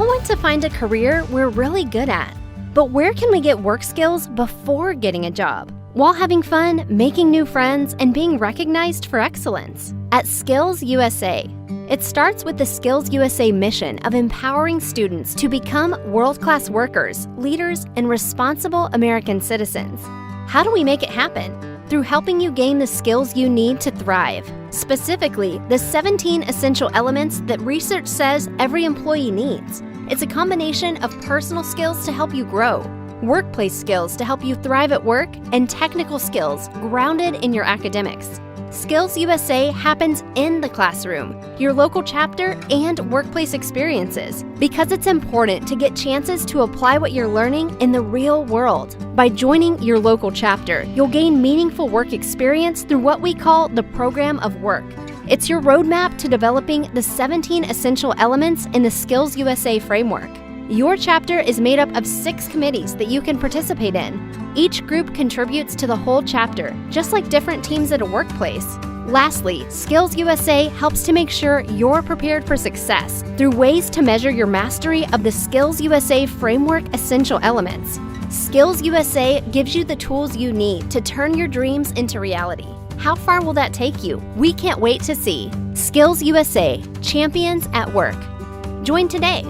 all want to find a career we're really good at. But where can we get work skills before getting a job, while having fun, making new friends, and being recognized for excellence? At SkillsUSA, it starts with the SkillsUSA mission of empowering students to become world-class workers, leaders, and responsible American citizens. How do we make it happen? Through helping you gain the skills you need to thrive. Specifically, the 17 essential elements that research says every employee needs. It's a combination of personal skills to help you grow, workplace skills to help you thrive at work, and technical skills grounded in your academics. SkillsUSA happens in the classroom, your local chapter, and workplace experiences, because it's important to get chances to apply what you're learning in the real world. By joining your local chapter, you'll gain meaningful work experience through what we call the program of work. It's your roadmap to developing the 17 essential elements in the SkillsUSA framework. Your chapter is made up of 6 committees that you can participate in. Each group contributes to the whole chapter, just like different teams at a workplace. Lastly, SkillsUSA helps to make sure you're prepared for success through ways to measure your mastery of the SkillsUSA framework essential elements. SkillsUSA gives you the tools you need to turn your dreams into reality. How far will that take you? We can't wait to see. SkillsUSA, champions at work. Join today.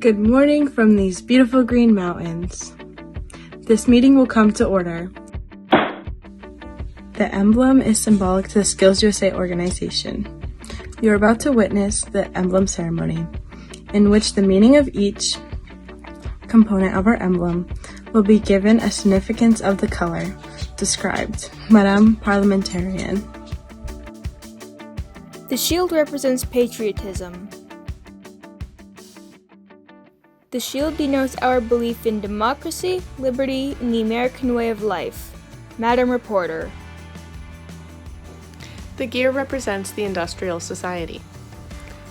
Good morning from these beautiful green mountains. This meeting will come to order. The emblem is symbolic to the SkillsUSA organization. You are about to witness the emblem ceremony, in which the meaning of each component of our emblem will be given a significance of the color described. Madam Parliamentarian. The shield represents patriotism. The shield denotes our belief in democracy, liberty, and the American way of life. Madam Reporter. The gear represents the industrial society.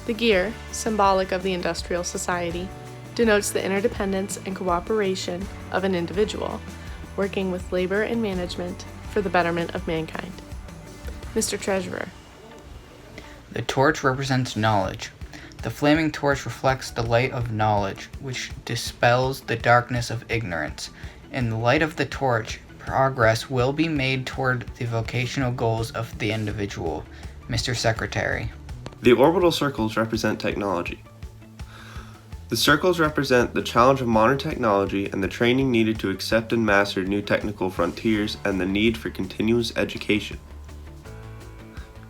The gear, symbolic of the industrial society, denotes the interdependence and cooperation of an individual, working with labor and management for the betterment of mankind. Mr. Treasurer. The torch represents knowledge. The flaming torch reflects the light of knowledge, which dispels the darkness of ignorance. In the light of the torch, progress will be made toward the vocational goals of the individual. Mr. Secretary. The orbital circles represent technology. The circles represent the challenge of modern technology and the training needed to accept and master new technical frontiers and the need for continuous education.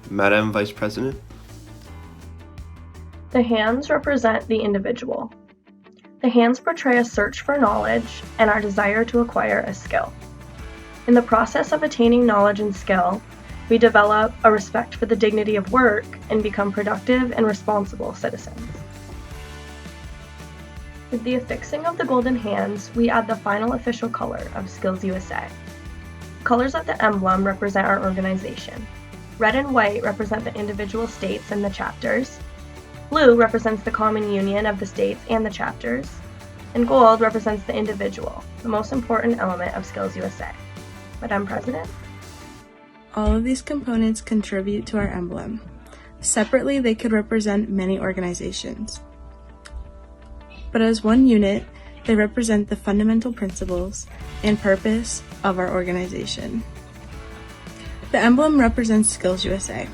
Madam Vice President. The hands represent the individual. The hands portray a search for knowledge and our desire to acquire a skill. In the process of attaining knowledge and skill, we develop a respect for the dignity of work and become productive and responsible citizens. With the affixing of the golden hands, we add the final official color of SkillsUSA. Colors of the emblem represent our organization. Red and white represent the individual states and the chapters. Blue represents the common union of the states and the chapters. And gold represents the individual, the most important element of SkillsUSA. Madam President? All of these components contribute to our emblem. Separately, they could represent many organizations. But as one unit, they represent the fundamental principles and purpose of our organization. The emblem represents SkillsUSA.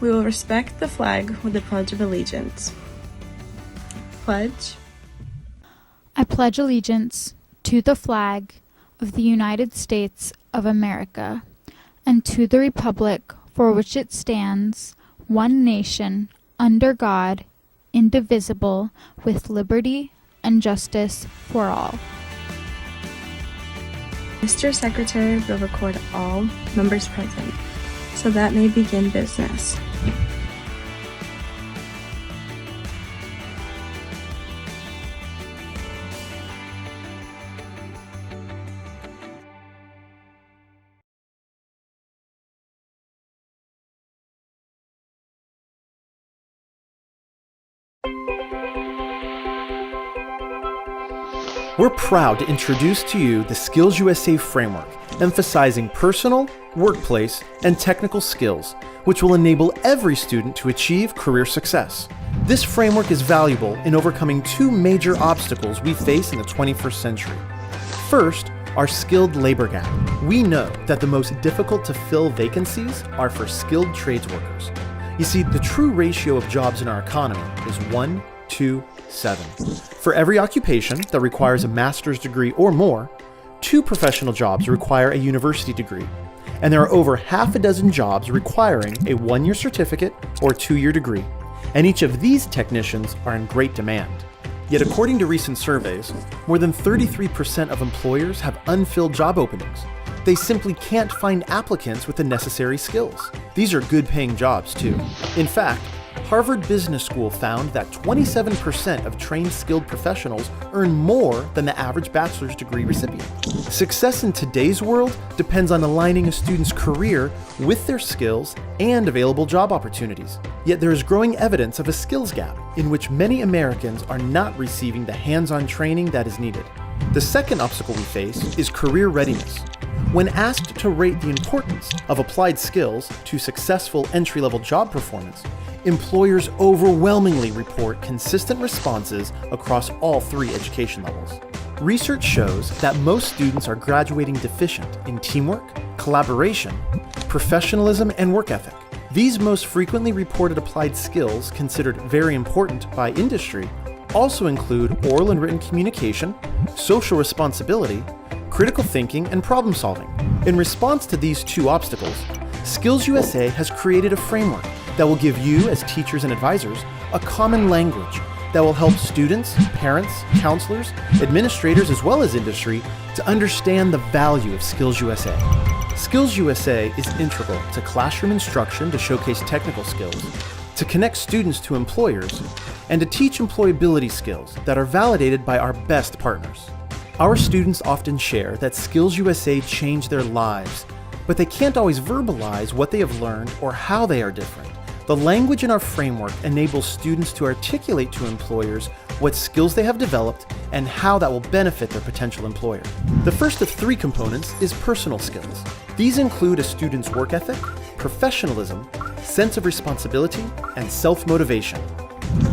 We will respect the flag with the Pledge of Allegiance. Pledge. I pledge allegiance to the flag of the United States of America and to the republic for which it stands, one nation, under God, indivisible, with liberty and justice for all. Mr. Secretary will record all members present, so that may begin business. We're proud to introduce to you the SkillsUSA framework, emphasizing personal, workplace, and technical skills, which will enable every student to achieve career success. This framework is valuable in overcoming two major obstacles we face in the 21st century. First, our skilled labor gap. We know that the most difficult to fill vacancies are for skilled trades workers. You see, the true ratio of jobs in our economy is 1 to 7. For every occupation that requires a master's degree or more, 2 professional jobs require a university degree, and there are over half a dozen jobs requiring a 1-year certificate or 2-year degree, and each of these technicians are in great demand. Yet according to recent surveys, more than 33% of employers have unfilled job openings. They simply can't find applicants with the necessary skills. These are good-paying jobs too. In fact, Harvard Business School found that 27% of trained skilled professionals earn more than the average bachelor's degree recipient. Success in today's world depends on aligning a student's career with their skills and available job opportunities. Yet there is growing evidence of a skills gap in which many Americans are not receiving the hands-on training that is needed. The second obstacle we face is career readiness. When asked to rate the importance of applied skills to successful entry-level job performance, employers overwhelmingly report consistent responses across all 3 education levels. Research shows that most students are graduating deficient in teamwork, collaboration, professionalism, and work ethic. These most frequently reported applied skills considered very important by industry also include oral and written communication, social responsibility, critical thinking, and problem solving. In response to these 2 obstacles, SkillsUSA has created a framework that will give you, as teachers and advisors, a common language that will help students, parents, counselors, administrators, as well as industry to understand the value of SkillsUSA. SkillsUSA is integral to classroom instruction to showcase technical skills, to connect students to employers, and to teach employability skills that are validated by our best partners. Our students often share that SkillsUSA changed their lives, but they can't always verbalize what they have learned or how they are different. The language in our framework enables students to articulate to employers what skills they have developed and how that will benefit their potential employer. The first of 3 components is personal skills. These include a student's work ethic, professionalism, sense of responsibility, and self-motivation.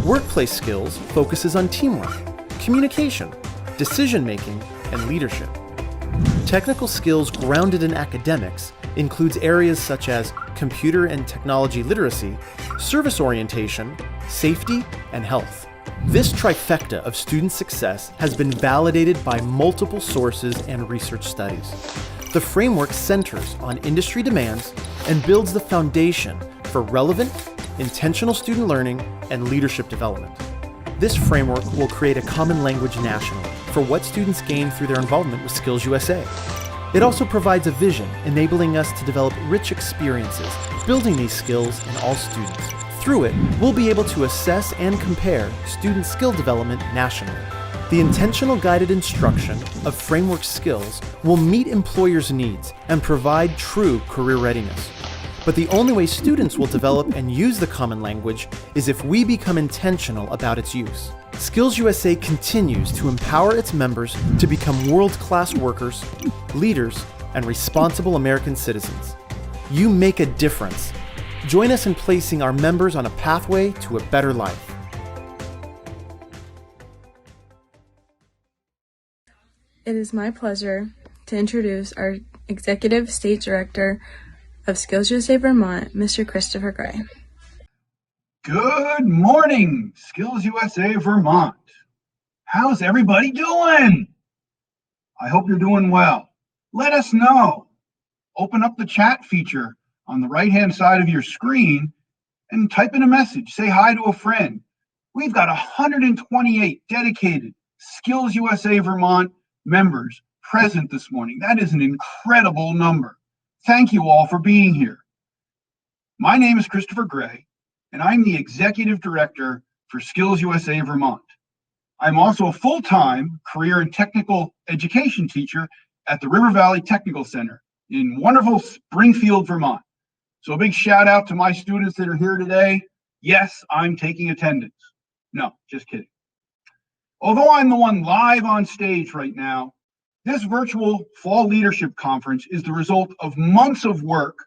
Workplace skills focuses on teamwork, communication, decision-making, and leadership. Technical skills grounded in academics includes areas such as computer and technology literacy, service orientation, safety, and health. This trifecta of student success has been validated by multiple sources and research studies. The framework centers on industry demands and builds the foundation for relevant, intentional student learning and leadership development. This framework will create a common language nationally for what students gain through their involvement with SkillsUSA. It also provides a vision, enabling us to develop rich experiences, building these skills in all students. Through it, we'll be able to assess and compare student skill development nationally. The intentional guided instruction of framework skills will meet employers' needs and provide true career readiness. But the only way students will develop and use the common language is if we become intentional about its use. SkillsUSA continues to empower its members to become world-class workers, leaders, and responsible American citizens. You make a difference. Join us in placing our members on a pathway to a better life. It is my pleasure to introduce our Executive State Director of SkillsUSA Vermont, Mr. Christopher Gray. Good morning, SkillsUSA Vermont. How's everybody doing? I hope you're doing well. Let us know. Open up the chat feature on the right-hand side of your screen and type in a message. Say hi to a friend. We've got 128 dedicated SkillsUSA Vermont members present this morning. That is an incredible number. Thank you all for being here. My name is Christopher Gray, and I'm the Executive Director for SkillsUSA Vermont. I'm also a full-time career and technical education teacher at the River Valley Technical Center in wonderful Springfield, Vermont. So a big shout out to my students that are here today. Yes, I'm taking attendance. No, just kidding. Although I'm the one live on stage right now, this virtual Fall Leadership Conference is the result of months of work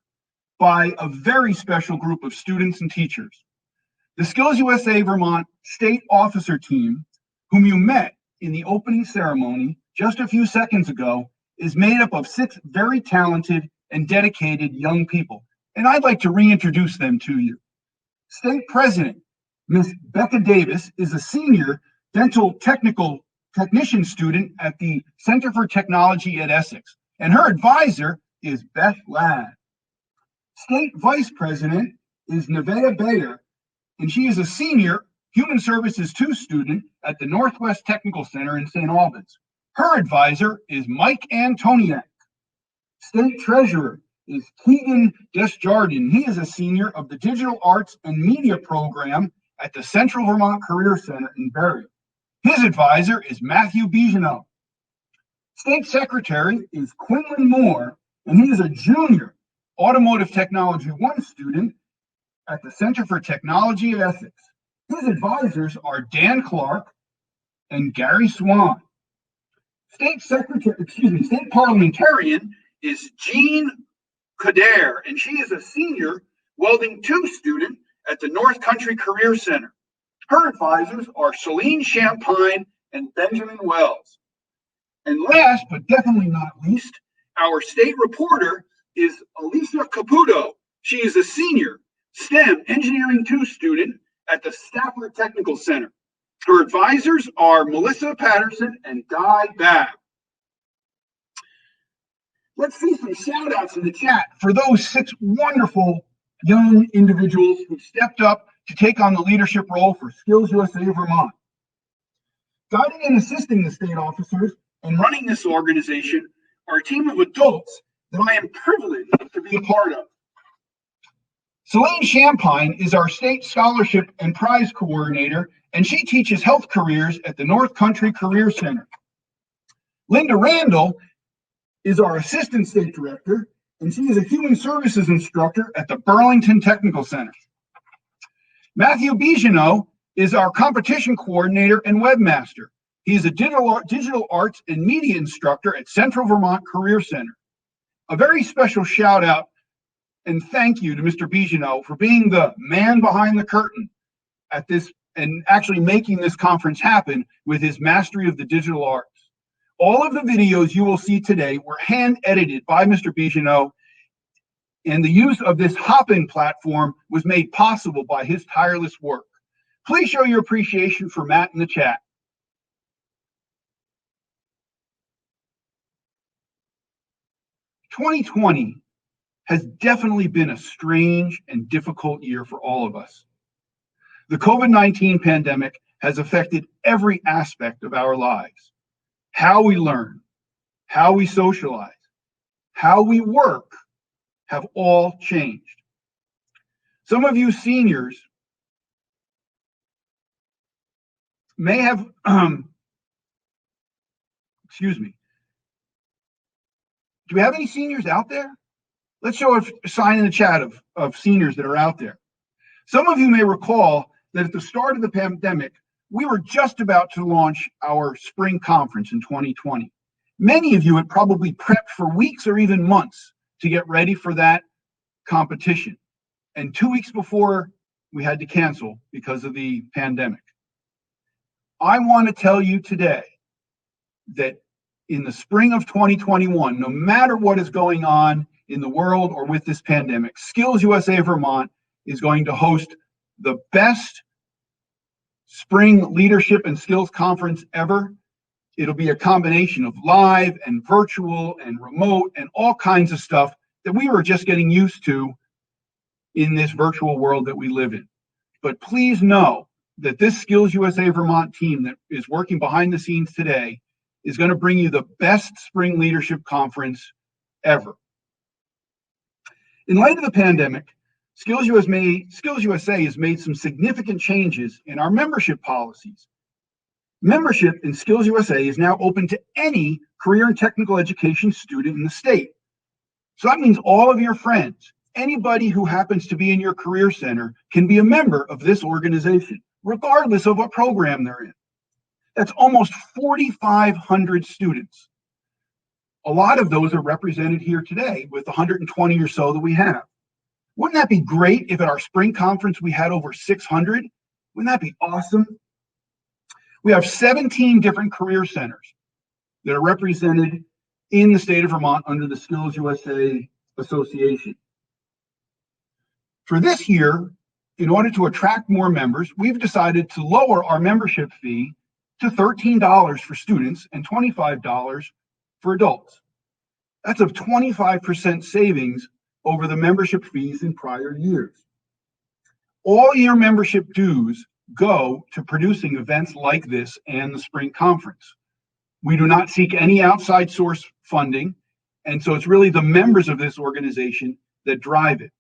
by a very special group of students and teachers. The SkillsUSA Vermont State Officer Team, whom you met in the opening ceremony just a few seconds ago, is made up of 6 very talented and dedicated young people. And I'd like to reintroduce them to you. State President, Ms. Becca Davis, is a senior dental technician student at the Center for Technology at Essex, and her advisor is Beth Ladd. State Vice President is Nevaeh Bayer, and she is a senior Human Services 2 student at the Northwest Technical Center in St. Albans. Her advisor is Mike Antoniak. State Treasurer is Keegan Desjardins. He is a senior of the Digital Arts and Media Program at the Central Vermont Career Center in Barrie. His advisor is Matthew Bigeneau. State Secretary is Quinlan Moore, and he is a junior Automotive Technology 1 student at the Center for Technology at Essex. His advisors are Dan Clark and Gary Swan. State Parliamentarian is Jean Kader, and she is a senior Welding 2 student at the North Country Career Center. Her advisors are Celine Champagne and Benjamin Wells. And last, but definitely not least, our state reporter is Alicia Caputo. She is a senior STEM Engineering 2 student at the Stafford Technical Center. Her advisors are Melissa Patterson and Guy Babb. Let's see some shout outs in the chat for those 6 wonderful young individuals who stepped up to take on the leadership role for SkillsUSA Vermont. Guiding and assisting the state officers and running this organization are a team of adults that I am privileged to be a part of. Celine Champagne is our state scholarship and prize coordinator, and she teaches health careers at the North Country Career Center. Linda Randall is our assistant state director, and she is a human services instructor at the Burlington Technical Center. Matthew Bigeneau is our competition coordinator and webmaster. He is a digital arts and media instructor at Central Vermont Career Center. A very special shout out and thank you to Mr. Bigeneau for being the man behind the curtain at this and actually making this conference happen with his mastery of the digital arts. All of the videos you will see today were hand edited by Mr. Bigeneau and the use of this hop-in platform was made possible by his tireless work. Please show your appreciation for Matt in the chat. "2020 has definitely been a strange and difficult year for all of us. The COVID-19 pandemic has affected every aspect of our lives. How we learn, how we socialize, how we work have all changed. Some of you seniors may have, excuse me. Do we have any seniors out there? Let's show a sign in the chat of seniors that are out there. Some of you may recall that at the start of the pandemic, we were just about to launch our spring conference in 2020. Many of you had probably prepped for weeks or even months to get ready for that competition. And 2 weeks before, we had to cancel because of the pandemic. I want to tell you today that in the spring of 2021, no matter what is going on in the world or with this pandemic, SkillsUSA Vermont is going to host the best spring leadership and skills conference ever. It'll be a combination of live and virtual and remote and all kinds of stuff that we were just getting used to in this virtual world that we live in. But please know that this SkillsUSA Vermont team that is working behind the scenes today is going to bring you the best spring leadership conference ever. In light of the pandemic, SkillsUSA has made some significant changes in our membership policies. Membership in SkillsUSA is now open to any career and technical education student in the state. So that means all of your friends, anybody who happens to be in your career center can be a member of this organization, regardless of what program they're in. That's almost 4,500 students. A lot of those are represented here today with 120 or so that we have. Wouldn't that be great if at our spring conference we had over 600? Wouldn't that be awesome? We have 17 different career centers that are represented in the state of Vermont under the SkillsUSA Association. For this year, in order to attract more members, we've decided to lower our membership fee to $13 for students and $25 for adults. That's a 25% savings over the membership fees in prior years. All year membership dues go to producing events like this and the spring conference. We do not seek any outside source funding, and so it's really the members of this organization that drive it.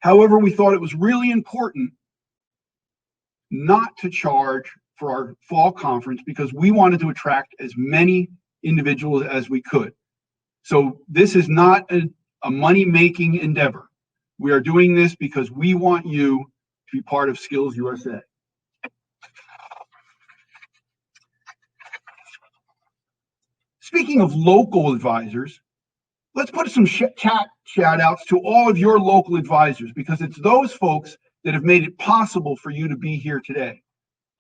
However, we thought it was really important not to charge for our fall conference because we wanted to attract as many individuals as we could. So this is not a money-making endeavor. We are doing this because we want you to be part of SkillsUSA. Speaking of local advisors, let's put some chat shout-outs to all of your local advisors because it's those folks that have made it possible for you to be here today.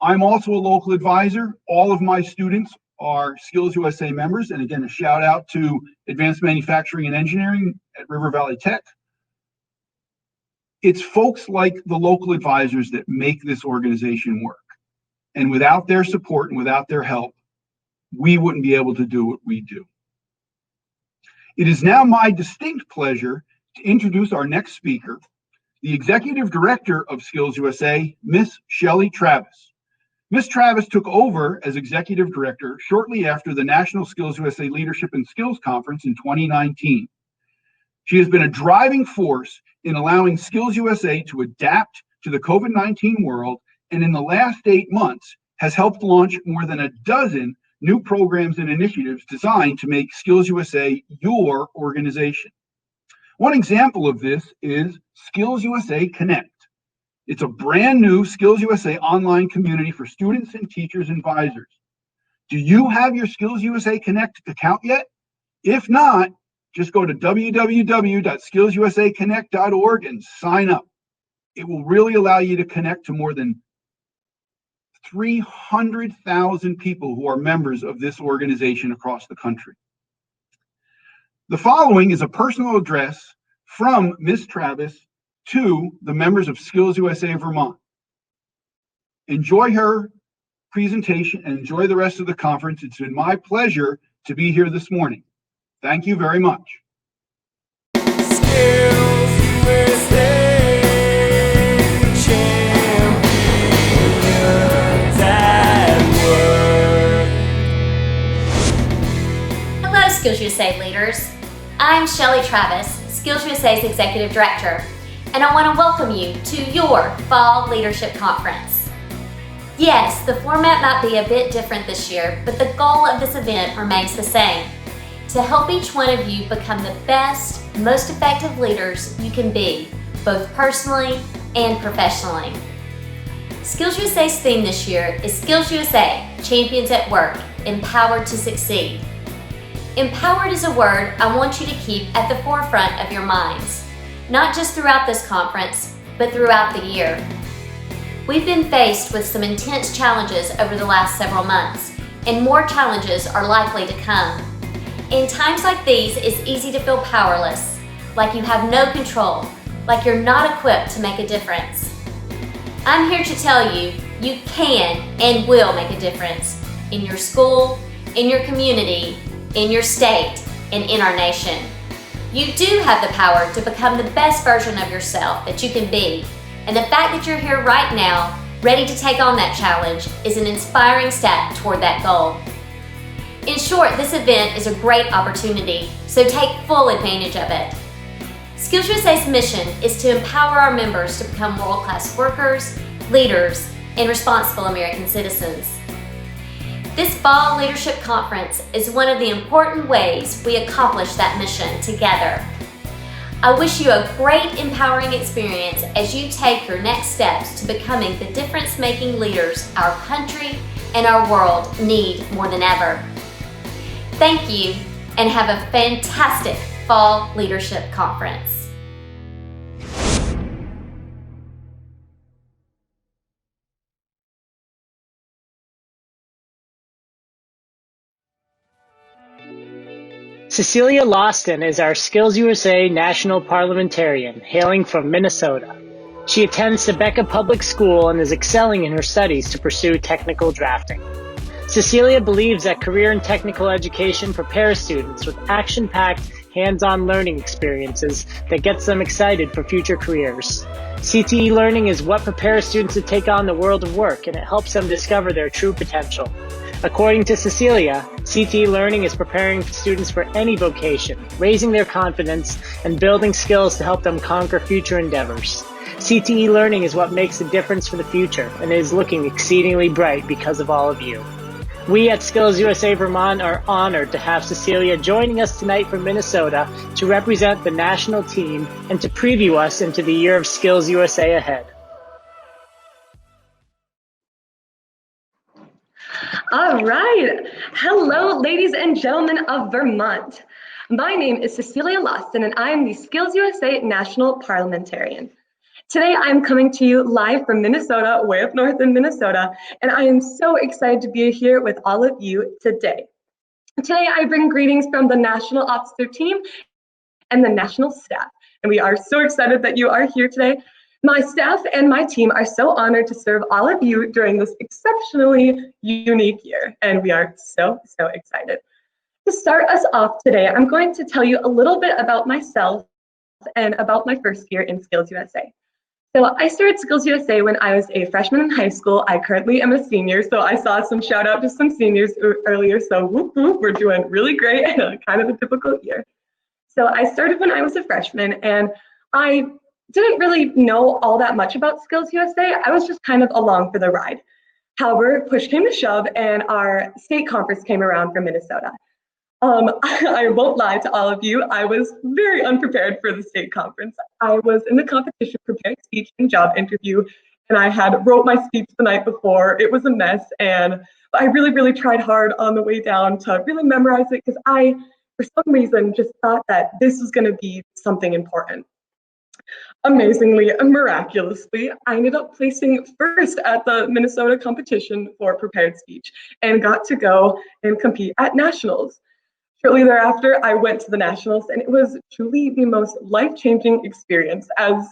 I'm also a local advisor. All of my students are SkillsUSA members. And again, a shout out to Advanced Manufacturing and Engineering at River Valley Tech. It's folks like the local advisors that make this organization work. And without their support and without their help, we wouldn't be able to do what we do. It is now my distinct pleasure to introduce our next speaker, the Executive Director of SkillsUSA, Miss Shelley Travis. Ms. Travis took over as Executive Director shortly after the National SkillsUSA Leadership and Skills Conference in 2019. She has been a driving force in allowing SkillsUSA to adapt to the COVID-19 world, and in the last 8 months has helped launch more than a dozen new programs and initiatives designed to make SkillsUSA your organization. One example of this is SkillsUSA Connect. It's a brand new SkillsUSA online community for students and teachers and advisors. Do you have your SkillsUSA Connect account yet? If not, just go to www.skillsusaconnect.org and sign up. It will really allow you to connect to more than 300,000 people who are members of this organization across the country. The following is a personal address from Ms. Travis to the members of SkillsUSA Vermont. Enjoy her presentation and enjoy the rest of the conference. It's been my pleasure to be here this morning. Thank you very much. Hello, SkillsUSA leaders. I'm Shelly Travis, SkillsUSA's Executive Director, and I want to welcome you to your Fall Leadership Conference. Yes, the format might be a bit different this year, but the goal of this event remains the same: to help each one of you become the best, most effective leaders you can be, both personally and professionally. SkillsUSA's theme this year is SkillsUSA, Champions at Work, Empowered to Succeed. Empowered is a word I want you to keep at the forefront of your minds, not just throughout this conference, but throughout the year. We've been faced with some intense challenges over the last several months, and more challenges are likely to come. In times like these, it's easy to feel powerless, like you have no control, like you're not equipped to make a difference. I'm here to tell you, you can and will make a difference in your school, in your community, in your state, and in our nation. You do have the power to become the best version of yourself that you can be, and the fact that you're here right now, ready to take on that challenge, is an inspiring step toward that goal. In short, this event is a great opportunity, so take full advantage of it. SkillsUSA's mission is to empower our members to become world-class workers, leaders, and responsible American citizens. This Fall Leadership Conference is one of the important ways we accomplish that mission together. I wish you a great, empowering experience as you take your next steps to becoming the difference-making leaders our country and our world need more than ever. Thank you, and have a fantastic Fall Leadership Conference. Cecilia Lawston is our SkillsUSA National Parliamentarian, hailing from Minnesota. She attends Sebeka Public School and is excelling in her studies to pursue technical drafting. Cecilia believes that career and technical education prepares students with action-packed, hands-on learning experiences that gets them excited for future careers. CTE learning is what prepares students to take on the world of work, and it helps them discover their true potential. According to Cecilia, CTE learning is preparing students for any vocation, raising their confidence, and building skills to help them conquer future endeavors. CTE learning is what makes the difference for the future, and it is looking exceedingly bright because of all of you. We at SkillsUSA Vermont are honored to have Cecilia joining us tonight from Minnesota to represent the national team and to preview us into the year of SkillsUSA ahead. All right. Hello, ladies and gentlemen of Vermont. My name is Cecilia Lawston, and I am the SkillsUSA National Parliamentarian. Today, I'm coming to you live from Minnesota, way up north in Minnesota, and I am so excited to be here with all of you today. Today, I bring greetings from the National Officer team and the national staff, and we are so excited that you are here today. My staff and my team are so honored to serve all of you during this exceptionally unique year, and we are so excited. To start us off today, I'm going to tell you a little bit about myself and about my first year in SkillsUSA. So I started SkillsUSA when I was a freshman in high school. I currently am a senior, so I saw some shout out to some seniors earlier, so whoop whoop, we're doing really great, kind of a difficult year. So I started when I was a freshman, and I didn't really know all that much about SkillsUSA. I was just kind of along for the ride. However, push came to shove, and our state conference came around for Minnesota. I won't lie to all of you, I was very unprepared for the state conference. I was in the competition preparing speech and job interview, and I had wrote my speech the night before. It was a mess, and I really tried hard on the way down to really memorize it, because I, for some reason, just thought that this was going to be something important. Amazingly and miraculously, I ended up placing first at the Minnesota competition for prepared speech and got to go and compete at nationals. Shortly thereafter, I went to the nationals, and it was truly the most life-changing experience, as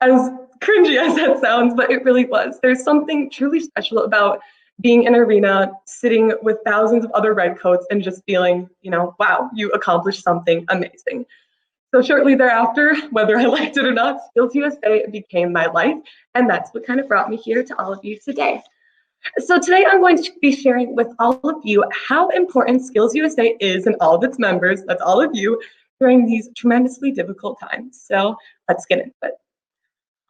cringy as that sounds, but it really was. There's something truly special about being in an arena, sitting with thousands of other redcoats and just feeling, wow, you accomplished something amazing. So shortly thereafter, whether I liked it or not, SkillsUSA became my life, and that's what kind of brought me here to all of you today. So today I'm going to be sharing with all of you how important SkillsUSA is and all of its members, that's all of you, during these tremendously difficult times. So let's get into it.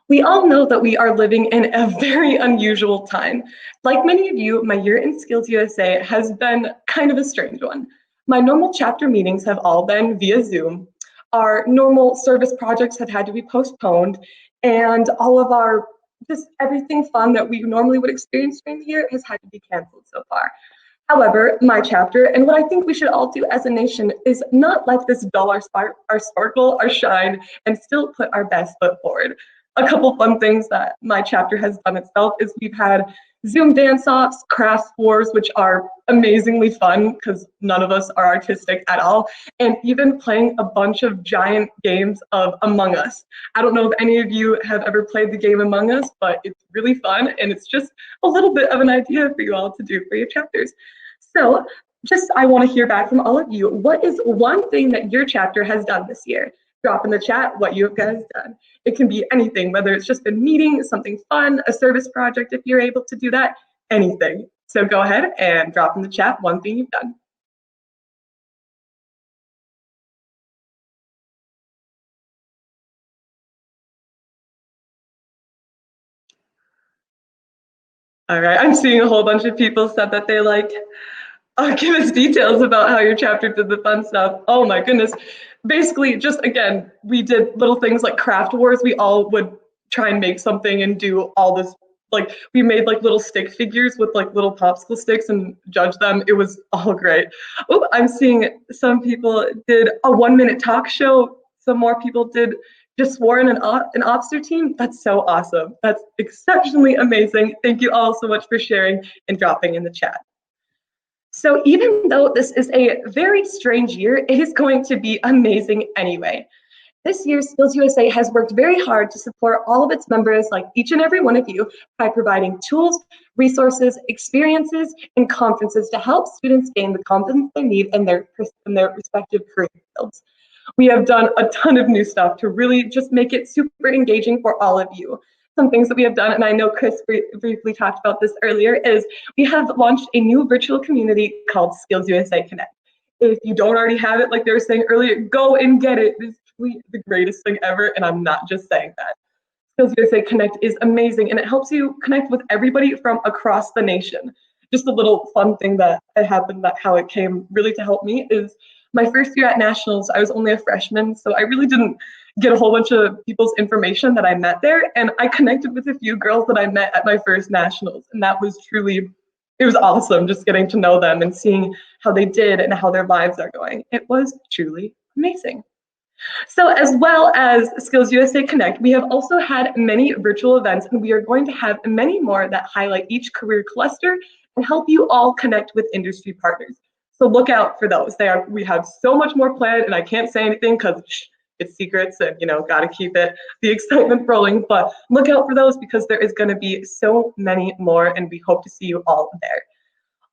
We all know that we are living in a very unusual time. Like many of you, my year in SkillsUSA has been kind of a strange one. My normal chapter meetings have all been via Zoom. Our normal service projects have had to be postponed, and all of our just everything fun that we normally would experience during the year has had to be canceled so far. However, my chapter, and what I think we should all do as a nation, is not let this dull our sparkle, our shine, and still put our best foot forward. A couple fun things that my chapter has done itself is we've had Zoom dance-offs, crafts wars, which are amazingly fun because none of us are artistic at all, and even playing a bunch of giant games of Among Us. I don't know if any of you have ever played the game Among Us, but it's really fun, and it's just a little bit of an idea for you all to do for your chapters. So I want to hear back from all of you. What is one thing that your chapter has done this year? Drop in the chat what you guys done. It can be anything, whether it's just been meeting, something fun, a service project if you're able to do that, anything. So go ahead and drop in the chat one thing you've done. All right, I'm seeing a whole bunch of people said that they give us details about how your chapter did the fun stuff. Oh my goodness. Basically, just again, we did little things like craft wars. We all would try and make something and do all this. We made little stick figures with little popsicle sticks and judge them. It was all great. Oh, I'm seeing some people did a 1-minute talk show. Some more people did just swore in an officer team. That's so awesome. That's exceptionally amazing. Thank you all so much for sharing and dropping in the chat. So even though this is a very strange year, it is going to be amazing anyway. This year, SkillsUSA has worked very hard to support all of its members, like each and every one of you, by providing tools, resources, experiences, and conferences to help students gain the confidence they need in their respective career fields. We have done a ton of new stuff to really just make it super engaging for all of you. Some things that we have done, and I know Chris briefly talked about this earlier, is we have launched a new virtual community called SkillsUSA Connect. If you don't already have it, like they were saying earlier, go and get it. It's truly the greatest thing ever, and I'm not just saying that. SkillsUSA Connect is amazing, and it helps you connect with everybody from across the nation. Just a little fun thing that happened, that how it came really to help me, is my first year at Nationals, I was only a freshman, so I really didn't get a whole bunch of people's information that I met there, and I connected with a few girls that I met at my first Nationals, and that was truly, it was awesome just getting to know them and seeing how they did and how their lives are going. It was truly amazing. So as well as SkillsUSA Connect, we have also had many virtual events, and we are going to have many more that highlight each career cluster and help you all connect with industry partners. So look out for those. We have so much more planned, and I can't say anything because it's secrets and gotta keep the excitement rolling, but look out for those because there is going to be so many more, and we hope to see you all there.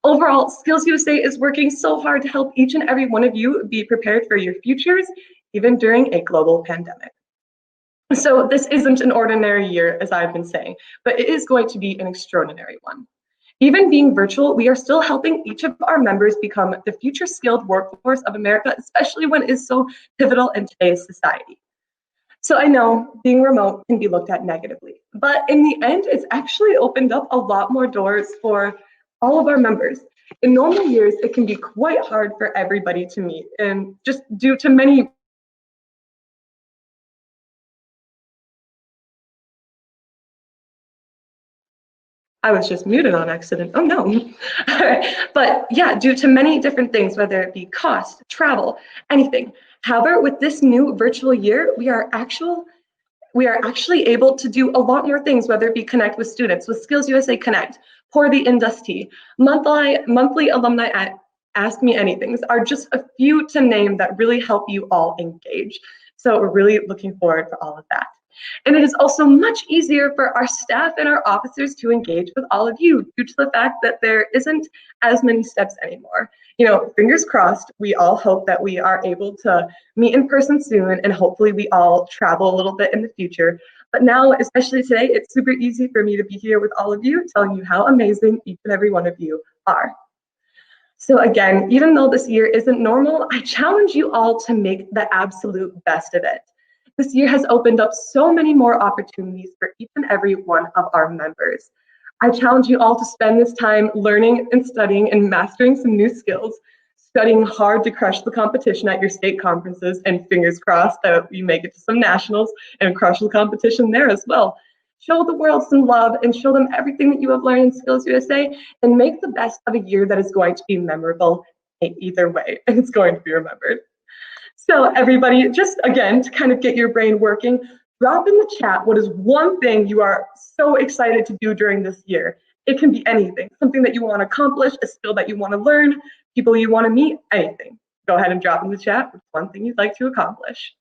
Overall, SkillsUSA is working so hard to help each and every one of you be prepared for your futures, even during a global pandemic. So this isn't an ordinary year, as I've been saying, but it is going to be an extraordinary one. Even being virtual, we are still helping each of our members become the future skilled workforce of America, especially when it is so pivotal in today's society. So I know being remote can be looked at negatively, but in the end, it's actually opened up a lot more doors for all of our members. In normal years, it can be quite hard for everybody to meet, and just due to many I was just muted on accident. Oh no. All right. But yeah, due to many different things, whether it be cost, travel, anything. However, with this new virtual year, we are actually able to do a lot more things, whether it be connect with students, with SkillsUSA Connect, pour the industry, monthly alumni Ask Me Anythings are just a few to name that really help you all engage. So we're really looking forward to all of that. And it is also much easier for our staff and our officers to engage with all of you due to the fact that there isn't as many steps anymore. You know, fingers crossed, we all hope that we are able to meet in person soon, and hopefully we all travel a little bit in the future. But now, especially today, it's super easy for me to be here with all of you, telling you how amazing each and every one of you are. So again, even though this year isn't normal, I challenge you all to make the absolute best of it. This year has opened up so many more opportunities for each and every one of our members. I challenge you all to spend this time learning and studying and mastering some new skills, studying hard to crush the competition at your state conferences, and fingers crossed that you make it to some nationals and crush the competition there as well. Show the world some love and show them everything that you have learned in SkillsUSA, and make the best of a year that is going to be memorable either way, and it's going to be remembered. So everybody, just again, to kind of get your brain working, drop in the chat what is one thing you are so excited to do during this year. It can be anything, something that you want to accomplish, a skill that you want to learn, people you want to meet, anything. Go ahead and drop in the chat what's one thing you'd like to accomplish.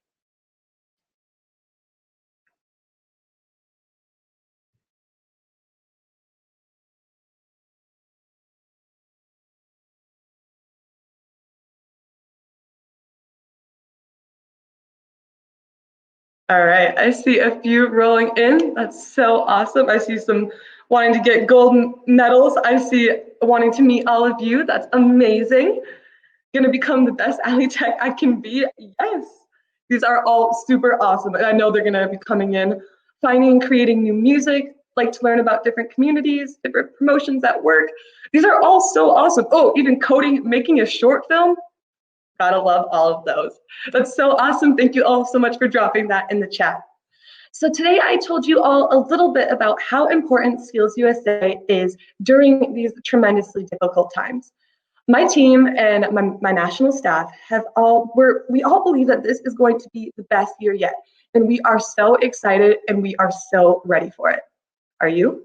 All right, I see a few rolling in. That's so awesome. I see some wanting to get gold medals. I see wanting to meet all of you. That's amazing. Gonna become the best Ally Tech I can be. Yes, these are all super awesome. And I know they're gonna be coming in, finding and creating new music, like to learn about different communities, different promotions at work. These are all so awesome. Oh, even coding, making a short film. Gotta love all of those. That's so awesome. Thank you all so much for dropping that in the chat. So today I told you all a little bit about how important SkillsUSA is during these tremendously difficult times. My team and my national staff we all believe that this is going to be the best year yet. And we are so excited and we are so ready for it. Are you?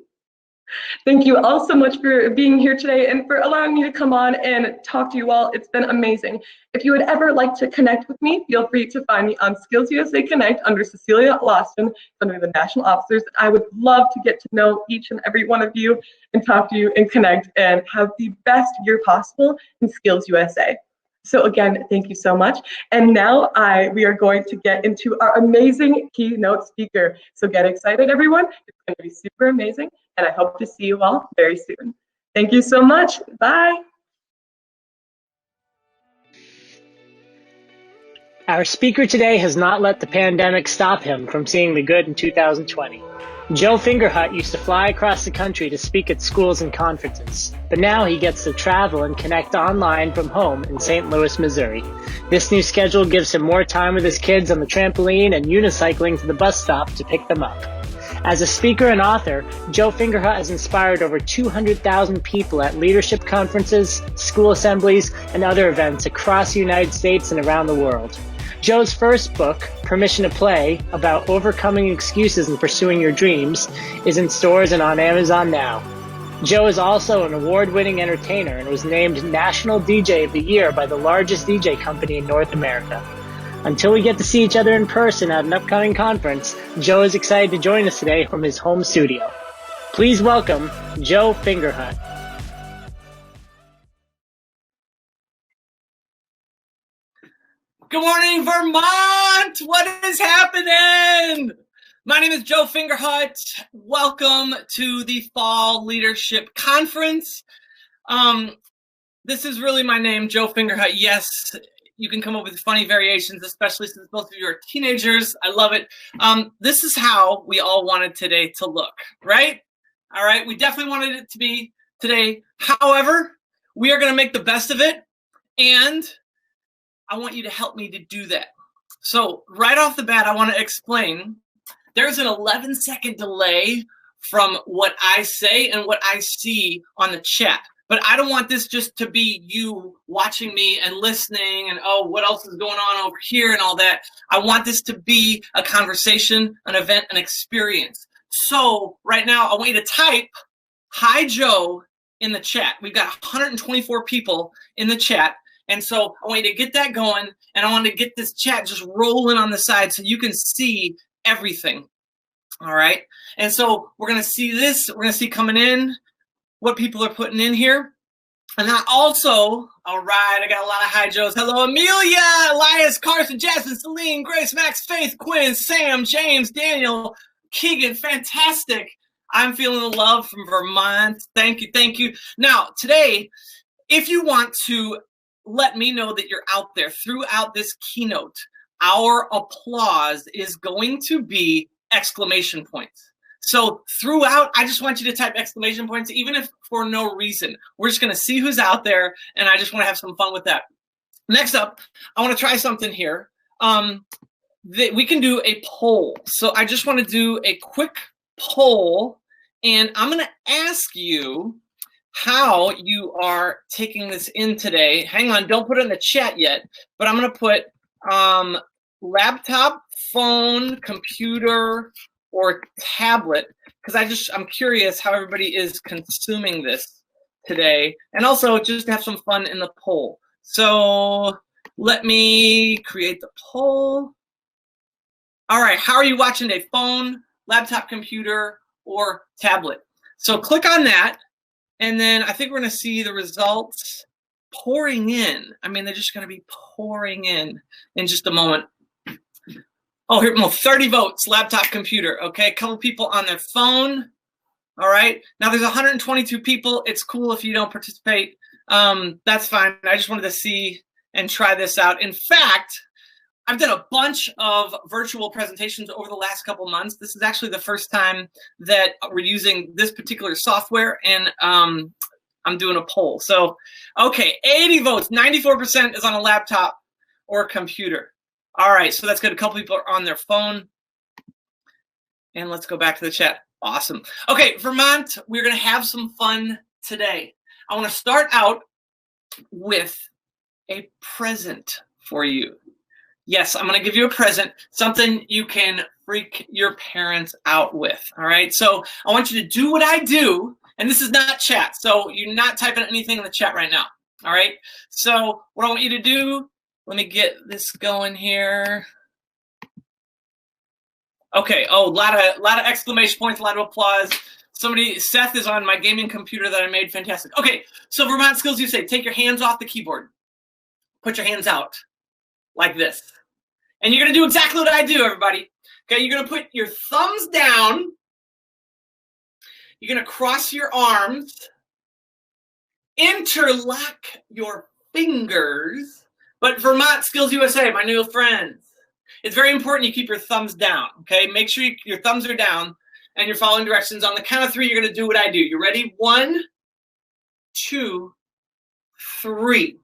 Thank you all so much for being here today and for allowing me to come on and talk to you all. It's been amazing. If you would ever like to connect with me, feel free to find me on SkillsUSA Connect under Cecilia Lawson, under the national officers. I would love to get to know each and every one of you and talk to you and connect and have the best year possible in SkillsUSA. So again, thank you so much. And now we are going to get into our amazing keynote speaker. So get excited, everyone. It's going to be super amazing. And I hope to see you all very soon. Thank you so much. Bye. Our speaker today has not let the pandemic stop him from seeing the good in 2020. Joe Fingerhut used to fly across the country to speak at schools and conferences, but now he gets to travel and connect online from home in St. Louis, Missouri. This new schedule gives him more time with his kids on the trampoline and unicycling to the bus stop to pick them up. As a speaker and author, Joe Fingerhut has inspired over 200,000 people at leadership conferences, school assemblies, and other events across the United States and around the world. Joe's first book, Permission to Play, about overcoming excuses and pursuing your dreams, is in stores and on Amazon now. Joe is also an award-winning entertainer and was named National DJ of the Year by the largest DJ company in North America. Until we get to see each other in person at an upcoming conference, Joe is excited to join us today from his home studio. Please welcome Joe Fingerhut. Good morning, Vermont! What is happening? My name is Joe Fingerhut. Welcome to the Fall Leadership Conference. This is really my name, Joe Fingerhut. Yes, you can come up with funny variations, especially since both of you are teenagers. I love it. This is how we all wanted today to look, right? All right, we definitely wanted it to be today. However, we are going to make the best of it, and I want you to help me to do that. So right off the bat, I want to explain there's an 11-second delay from what I say and what I see on the chat. But I don't want this just to be you watching me and listening and, oh, what else is going on over here and all that. I want this to be a conversation, an event, an experience. So right now, I want you to type, "Hi, Joe," in the chat. We've got 124 people in the chat. And so I want you to get that going, and I want to get this chat just rolling on the side so you can see everything. All right. And so we're going to see this. We're going to see coming in what people are putting in here. And I also, all right, I got a lot of hi Joes. Hello, Amelia, Elias, Carson, Jasmine, Celine, Grace, Max, Faith, Quinn, Sam, James, Daniel, Keegan, fantastic. I'm feeling the love from Vermont. Thank you, thank you. Now, today, if you want to let me know that you're out there throughout this keynote, our applause is going to be exclamation points. So throughout, I just want you to type exclamation points, even if for no reason. We're just going to see who's out there, and I just want to have some fun with that. Next up, I want to try something here. We can do a poll. So I just want to do a quick poll, and I'm going to ask you how you are taking this in today. Hang on, don't put it in the chat yet, but I'm going to put laptop, phone, computer, or tablet, because I'm curious how everybody is consuming this today, and also just to have some fun in the poll. So let me create the poll. All right, how are you watching today? Phone, laptop, computer, or tablet? So click on that, and then I think we're going to see the results pouring in. I mean, they're just going to be pouring in just a moment. Oh, here, well, 30 votes, laptop, computer. Okay, a couple people on their phone. All right, now there's 122 people. It's cool if you don't participate. That's fine. I just wanted to see and try this out. In fact, I've done a bunch of virtual presentations over the last couple months. This is actually the first time that we're using this particular software, and I'm doing a poll. So, okay, 80 votes, 94% is on a laptop or computer. All right, so that's good. A couple people are on their phone. And let's go back to the chat. Awesome. Okay, Vermont, we're going to have some fun today. I want to start out with a present for you. Yes, I'm going to give you a present, something you can freak your parents out with. All right, so I want you to do what I do, and this is not chat, so you're not typing anything in the chat right now. All right, so what I want you to do, let me get this going here. Okay, oh, a lot of exclamation points, a lot of applause. Seth is on my gaming computer that I made, fantastic. Okay, so Vermont Skills USA, take your hands off the keyboard. Put your hands out like this. And you're gonna do exactly what I do, everybody. Okay, you're gonna put your thumbs down. You're gonna cross your arms. Interlock your fingers. But Vermont Skills USA, my new friends, it's very important you keep your thumbs down, okay? Make sure your thumbs are down and you're following directions. On the count of 3, you're gonna do what I do. You ready? 1, 2, 3.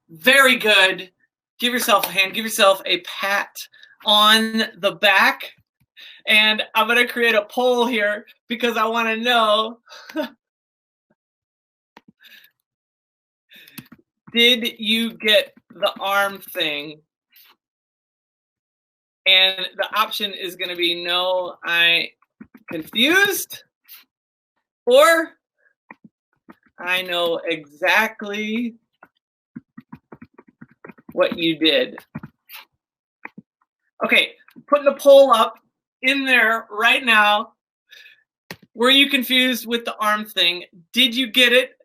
Very good. Give yourself a hand, give yourself a pat on the back. And I'm gonna create a poll here because I wanna know, did you get the arm thing? And the option is going to be no, I confused, or I know exactly what you did. Okay, putting the poll up in there right now. Were you confused with the arm thing? Did you get it?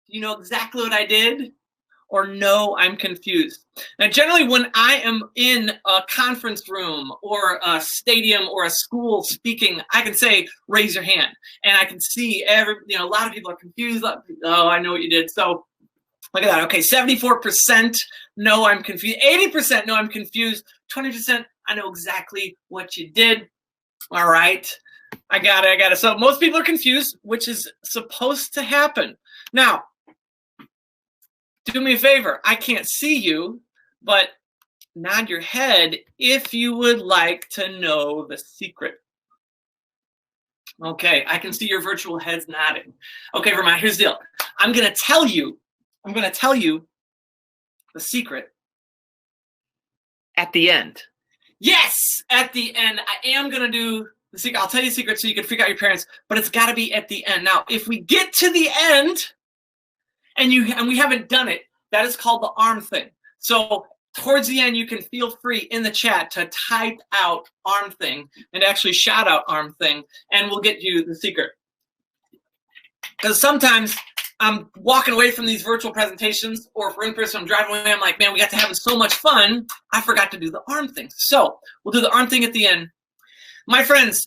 You know exactly what I did? Or no, I'm confused. Now, generally when I am in a conference room or a stadium or a school speaking, I can say, raise your hand. And I can see a lot of people are confused. Oh, I know what you did. So look at that. Okay, 74% no, I'm confused. 80% no, I'm confused. 20% I know exactly what you did. All right, I got it. So most people are confused, which is supposed to happen. Now, do me a favor. I can't see you, but nod your head if you would like to know the secret. Okay, I can see your virtual heads nodding. Okay, Vermont, here's the deal. I'm gonna tell you the secret at the end. Yes, at the end. I am gonna do The secret, I'll tell you a secret so you can freak out your parents, but it's got to be at the end. Now, if we get to the end and we haven't done it, that is called the arm thing. So towards the end, you can feel free in the chat to type out arm thing and actually shout out arm thing, and we'll get you the secret. Because sometimes I'm walking away from these virtual presentations, or if we're in person, I'm driving away, I'm like, man, we got to having so much fun, I forgot to do the arm thing. So we'll do the arm thing at the end. My friends,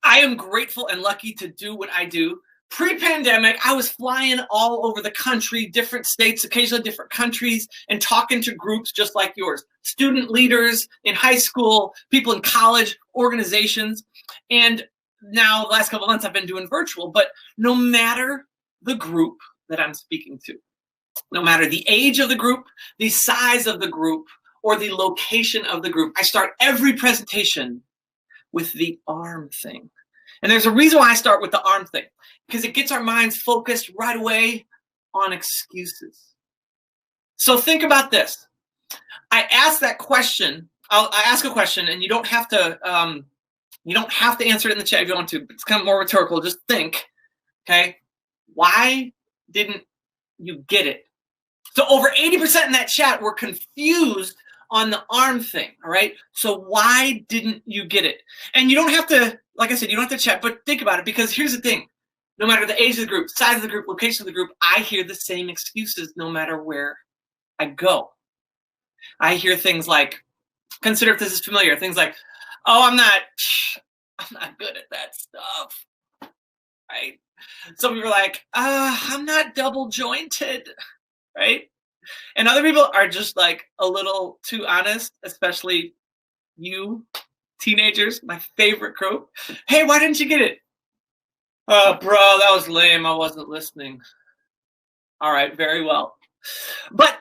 I am grateful and lucky to do what I do. Pre-pandemic, I was flying all over the country, different states, occasionally different countries, and talking to groups just like yours. Student leaders in high school, people in college, organizations. And now the last couple of months I've been doing virtual, but no matter the group that I'm speaking to, no matter the age of the group, the size of the group, or the location of the group, I start every presentation with the arm thing. And there's a reason why I start with the arm thing, because it gets our minds focused right away on excuses. So think about this. I ask that question. I ask a question, and you don't have to answer it in the chat if you want to. It's kind of more rhetorical. Just think, okay? Why didn't you get it? So over 80% in that chat were confused on the arm thing, all right? So why didn't you get it? And you don't have to, like I said, you don't have to chat, but think about it, because here's the thing. No matter the age of the group, size of the group, location of the group, I hear the same excuses no matter where I go. I hear things like, consider if this is familiar, things like, oh, I'm not good at that stuff, right? Some people are like, I'm not double jointed, right? And other people are just like a little too honest, especially you teenagers, my favorite group. Hey, why didn't you get it? Bro, that was lame. I wasn't listening. All right, very well. But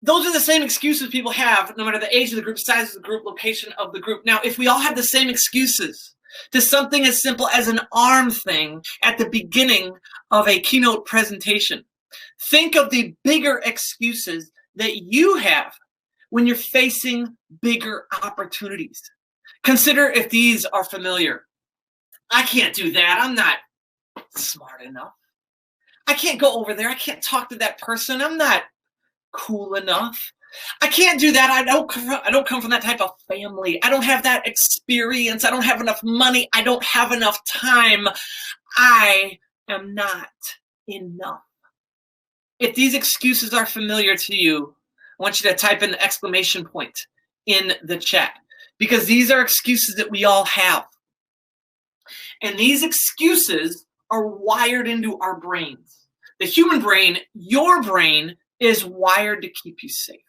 those are the same excuses people have, no matter the age of the group, size of the group, location of the group. Now, if we all have the same excuses to something as simple as an arm thing at the beginning of a keynote presentation, think of the bigger excuses that you have when you're facing bigger opportunities. Consider if these are familiar. I can't do that. I'm not smart enough. I can't go over there. I can't talk to that person. I'm not cool enough. I can't do that. I don't come from that type of family. I don't have that experience. I don't have enough money. I don't have enough time. I am not enough. If these excuses are familiar to you, I want you to type in the exclamation point in the chat, because these are excuses that we all have. And these excuses are wired into our brains. The human brain, your brain, is wired to keep you safe,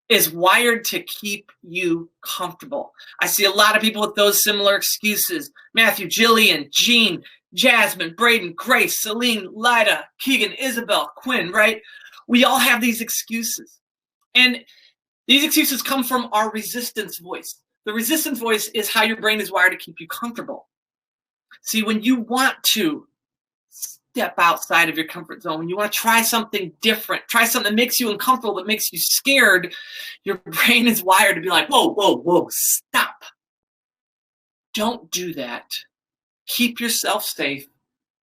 is wired to keep you comfortable. I see a lot of people with those similar excuses. Matthew, Jillian, Jean, Jasmine, Braden, Grace, Celine, Lida, Keegan, Isabel, Quinn, right? We all have these excuses. And these excuses come from our resistance voice. The resistance voice is how your brain is wired to keep you comfortable. See, when you want to step outside of your comfort zone, when you want to try something different, try something that makes you uncomfortable, that makes you scared, your brain is wired to be like, whoa, whoa, whoa, stop. Don't do that. Keep yourself safe.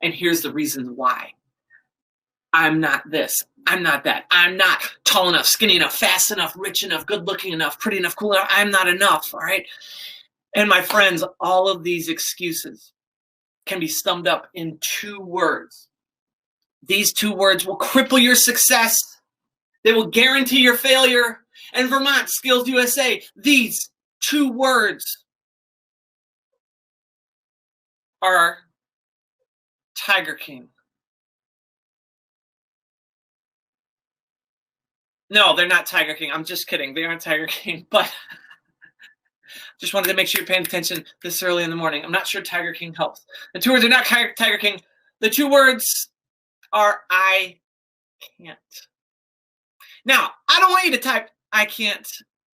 And here's the reasons why. I'm not this. I'm not that. I'm not tall enough, skinny enough, fast enough, rich enough, good looking enough, pretty enough, cool enough. I'm not enough, all right? And my friends, all of these excuses can be summed up in 2 words. These 2 words will cripple your success. They will guarantee your failure. And Vermont, Skills USA, these 2 words are Tiger King. No, they're not Tiger King. I'm just kidding. They aren't Tiger King, but just wanted to make sure you're paying attention this early in the morning. I'm not sure Tiger King helps. The 2 words are not Tiger King. The 2 words are I can't. Now, I don't want you to type I can't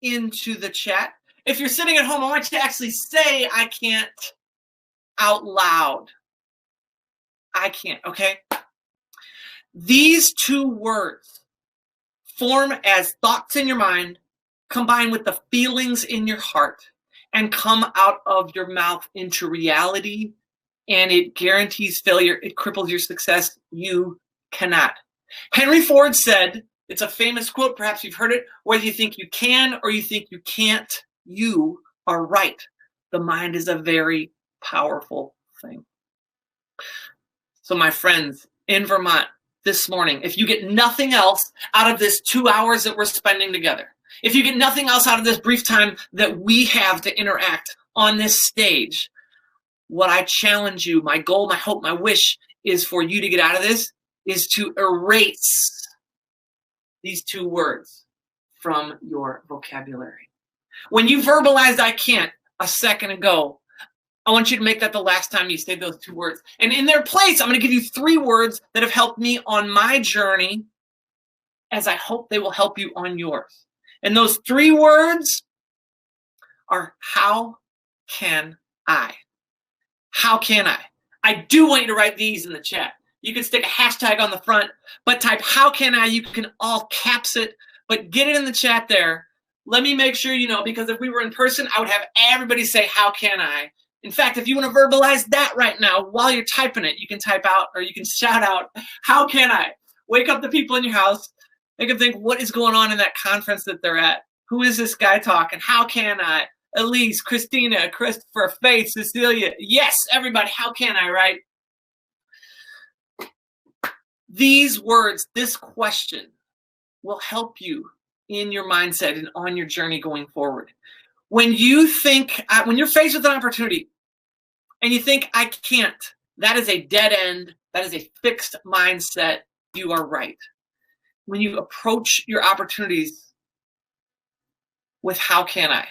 into the chat. If you're sitting at home, I want you to actually say I can't out loud. I can't, okay? These 2 words form as thoughts in your mind combined with the feelings in your heart. and come out of your mouth into reality, and it guarantees failure. It cripples your success. You cannot. Henry Ford said, it's a famous quote, perhaps you've heard it, whether you think you can or you think you can't, you are right. The mind is a very powerful thing. So my friends in Vermont this morning, if you get nothing else out of this 2 hours that we're spending together, if you get nothing else out of this brief time that we have to interact on this stage, what I challenge you, my goal, my hope, my wish is for you to get out of this is to erase these 2 words from your vocabulary. When you verbalized I can't a second ago, I want you to make that the last time you say those 2 words. And in their place, I'm going to give you 3 words that have helped me on my journey, as I hope they will help you on yours. And those 3 words are, how can I? How can I? I do want you to write these in the chat. You can stick a hashtag on the front, but type how can I. You can all caps it, but get it in the chat there. Let me make sure you know, because if we were in person, I would have everybody say, how can I? In fact, if you want to verbalize that right now while you're typing it, you can type out or you can shout out, how can I? Wake up the people in your house. Make them think, what is going on in that conference that they're at? Who is this guy talking? How can I? Elise, Christina, Christopher, Faith, Cecilia. Yes, everybody, how can I, right? These words, this question will help you in your mindset and on your journey going forward. When you think, when you're faced with an opportunity and you think, I can't, that is a dead end. That is a fixed mindset. You are right. When you approach your opportunities with how can I,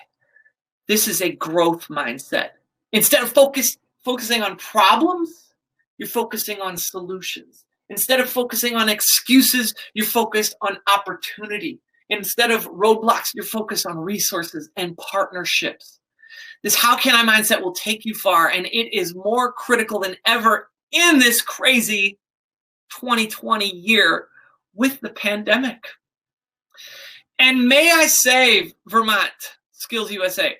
this is a growth mindset. Instead of focusing on problems, you're focusing on solutions. Instead of focusing on excuses, you're focused on opportunity. Instead of roadblocks, you're focused on resources and partnerships. This how can I mindset will take you far, and it is more critical than ever in this crazy 2020 year with the pandemic. And may I say, Vermont, SkillsUSA,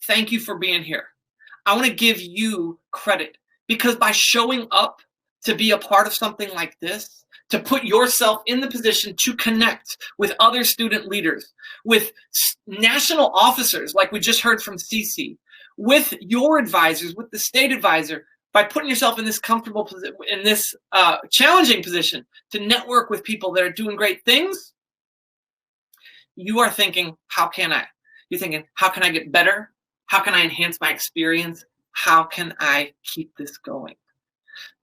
thank you for being here. I want to give you credit because by showing up to be a part of something like this, to put yourself in the position to connect with other student leaders, with national officers like we just heard from Cece, with your advisors, with the state advisor, by putting yourself in this comfortable position, in this challenging position to network with people that are doing great things, you are thinking, how can I? You're thinking, how can I get better? How can I enhance my experience? How can I keep this going?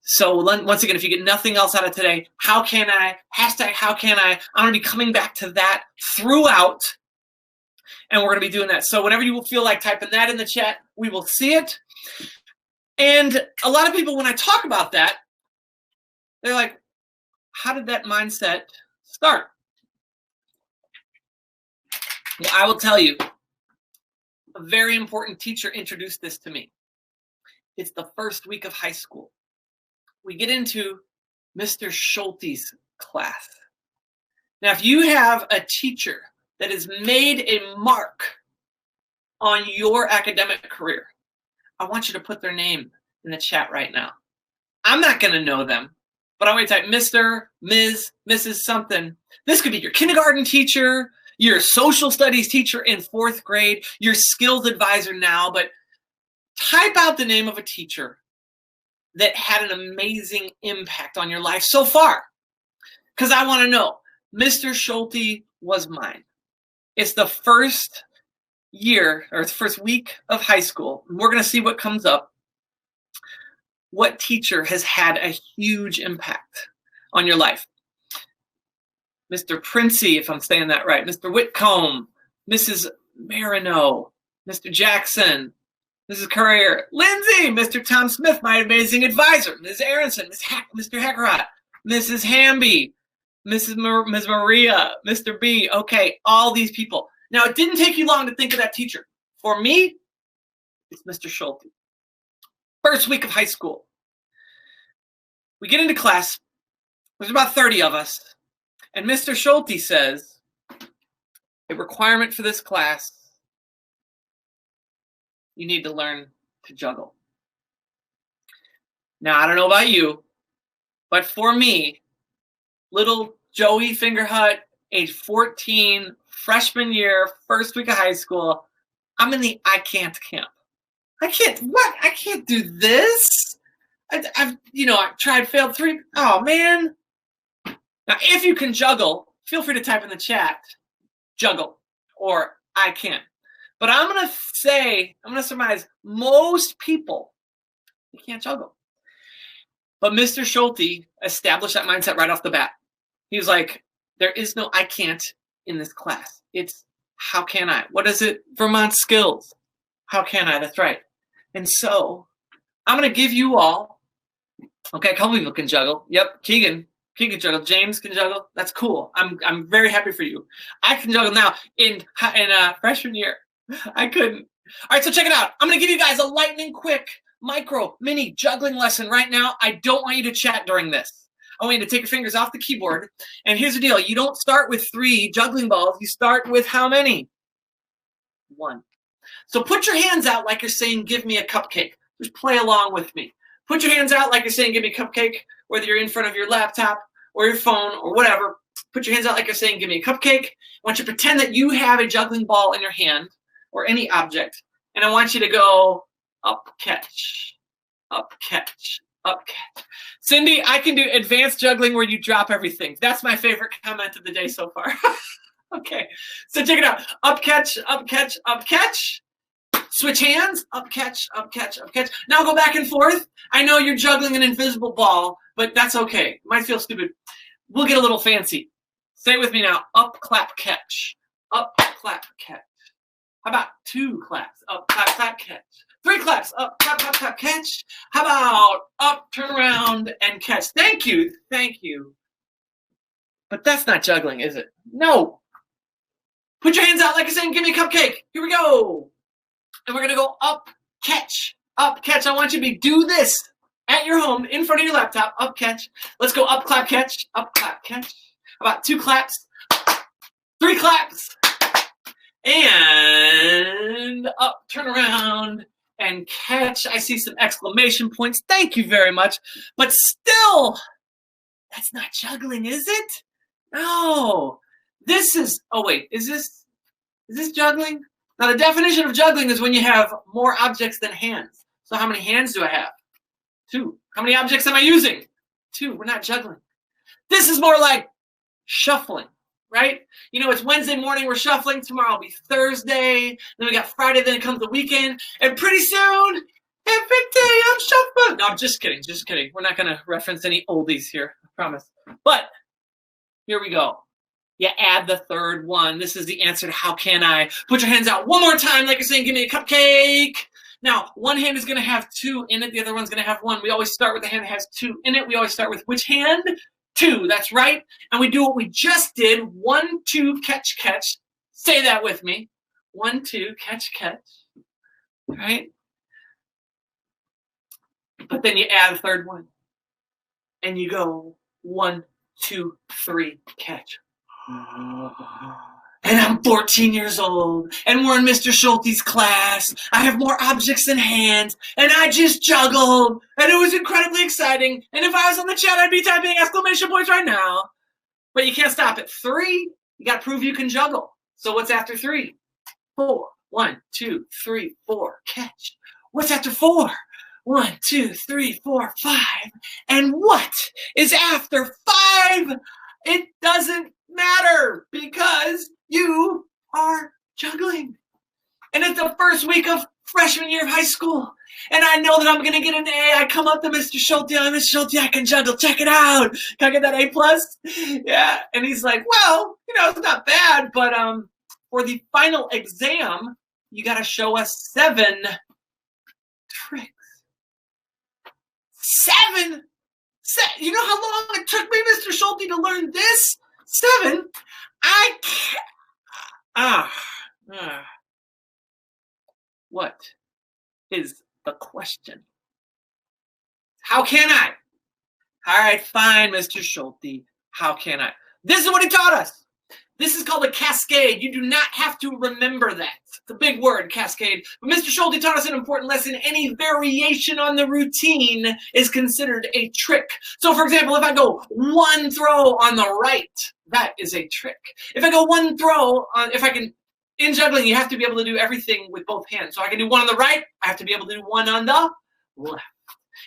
So once again, if you get nothing else out of today, how can I? Hashtag how can I? I'm going to be coming back to that throughout, and we're going to be doing that. So whenever you will feel like typing that in the chat, we will see it. And a lot of people, when I talk about that, they're like, how did that mindset start? Well, I will tell you, a very important teacher introduced this to me. It's the first week of high school. We get into Mr. Schulte's class. Now, if you have a teacher that has made a mark on your academic career, I want you to put their name in the chat right now. I'm not going to know them, but I'm going to type Mr., Ms., Mrs. something. This could be your kindergarten teacher, your social studies teacher in 4th grade, your skills advisor now, but type out the name of a teacher that had an amazing impact on your life so far. Because I want to know, Mr. Schulte was mine. It's the first year, or the first week of high school. We're going to see what comes up. What teacher has had a huge impact on your life? Mr. Princey, if I'm saying that right, Mr. Whitcomb, Mrs. Marino, Mr. Jackson, Mrs. Courier, Lindsay, Mr. Tom Smith, my amazing advisor, Ms. Aronson, Mr. Heckerott, Mrs. Hamby, Ms. Maria, Mr. B. Okay, all these people. Now, it didn't take you long to think of that teacher. For me, it's Mr. Schulte. First week of high school. We get into class. There's about 30 of us. And Mr. Schulte says, a requirement for this class you need to learn to juggle. Now, I don't know about you, but for me, little Joey Fingerhut, age 14, freshman year, first week of high school, I'm in the I can't camp. I can't do this. I've tried, failed 3. Oh, man. Now, if you can juggle, feel free to type in the chat, juggle, or I can't. But I'm going to surmise most people, you can't juggle. But Mr. Schulte established that mindset right off the bat. He was like, there is no I can't in this class. It's how can I? What is it? Vermont skills. How can I? That's right. And so I'm going to give you all, okay, a couple people can juggle. Yep, Keegan can juggle. James can juggle. That's cool. I'm very happy for you. I can juggle now. In freshman year, I couldn't. All right, so check it out. I'm going to give you guys a lightning quick micro mini juggling lesson right now. I don't want you to chat during this. I want you to take your fingers off the keyboard. And here's the deal. You don't start with 3 juggling balls. You start with how many? 1. So put your hands out like you're saying, give me a cupcake. Just play along with me. Put your hands out like you're saying, give me a cupcake, whether you're in front of your laptop or your phone or whatever. Put your hands out like you're saying, give me a cupcake. I want you to pretend that you have a juggling ball in your hand or any object. And I want you to go up, catch, up, catch, up, catch. Cindy, I can do advanced juggling where you drop everything. That's my favorite comment of the day so far. Okay, so check it out. Up, catch, up, catch, up, catch. Switch hands, up, catch, up, catch, up, catch. Now go back and forth. I know you're juggling an invisible ball, but that's okay. It might feel stupid. We'll get a little fancy. Say it with me now. Up, clap, catch. Up, clap, catch. How about 2 claps? Up, clap, clap, catch. 3 claps. Up, clap, clap, clap, catch. How about up, turn around, and catch? Thank you. Thank you. But that's not juggling, is it? No. Put your hands out like you're saying, give me a cupcake. Here we go. And we're going to go up, catch, up, catch. I want you to do this at your home, in front of your laptop, up, catch. Let's go up, clap, catch, up, clap, catch. About 2 claps, 3 claps, and up, turn around, and catch. I see some exclamation points. Thank you very much. But still, that's not juggling, is it? No. This is, oh wait, is this juggling? Now the definition of juggling is when you have more objects than hands. So how many hands do I have? 2. How many objects am I using? 2. We're not juggling. This is more like shuffling, right? You know, it's Wednesday morning, we're shuffling. Tomorrow will be Thursday. Then we got Friday, then it comes the weekend. And pretty soon, every day I'm shuffling. No, I'm just kidding, just kidding. We're not going to reference any oldies here, I promise. But here we go. You add the 3rd one. This is the answer to how can I. Put your hands out one more time like you're saying, give me a cupcake. Now, one hand is going to have 2 in it. The other one's going to have 1. We always start with the hand that has 2 in it. We always start with which hand? 2. That's right. And we do what we just did. 1, 2, catch, catch. Say that with me. 1, 2, catch, catch. All right? But then you add a 3rd one. And you go 1, 2, 3, catch. And I'm 14 years old, and we're in Mr. Schulte's class. I have more objects than hands, and I just juggled, and it was incredibly exciting. And if I was on the chat, I'd be typing exclamation points right now. But you can't stop at 3. You got to prove you can juggle. So what's after 3? 4. 1, 2, 3, 4. Catch. What's after 4? 1, 2, 3, 4, 5. And what is after 5? It doesn't matter because you are juggling. And it's the first week of freshman year of high school. And I know that I'm going to get an A. I come up to Mr. Schulte. Mr. Schulte, I can juggle. Check it out. Can I get that A+? Yeah. And he's like, well, it's not bad. But for the final exam, you got to show us 7 tricks. 7? You know how long it took me, Mr. Schulte, to learn this? 7? I can't. What is the question? How can I? All right, fine, Mr. Schulte. How can I? This is what he taught us. This is called a cascade. You do not have to remember that. It's a big word, cascade. But Mr. Schulte taught us an important lesson. Any variation on the routine is considered a trick. So, for example, if I go one throw on the right, that is a trick. If I go one throw, in juggling, you have to be able to do everything with both hands. So I can do one on the right, I have to be able to do one on the left.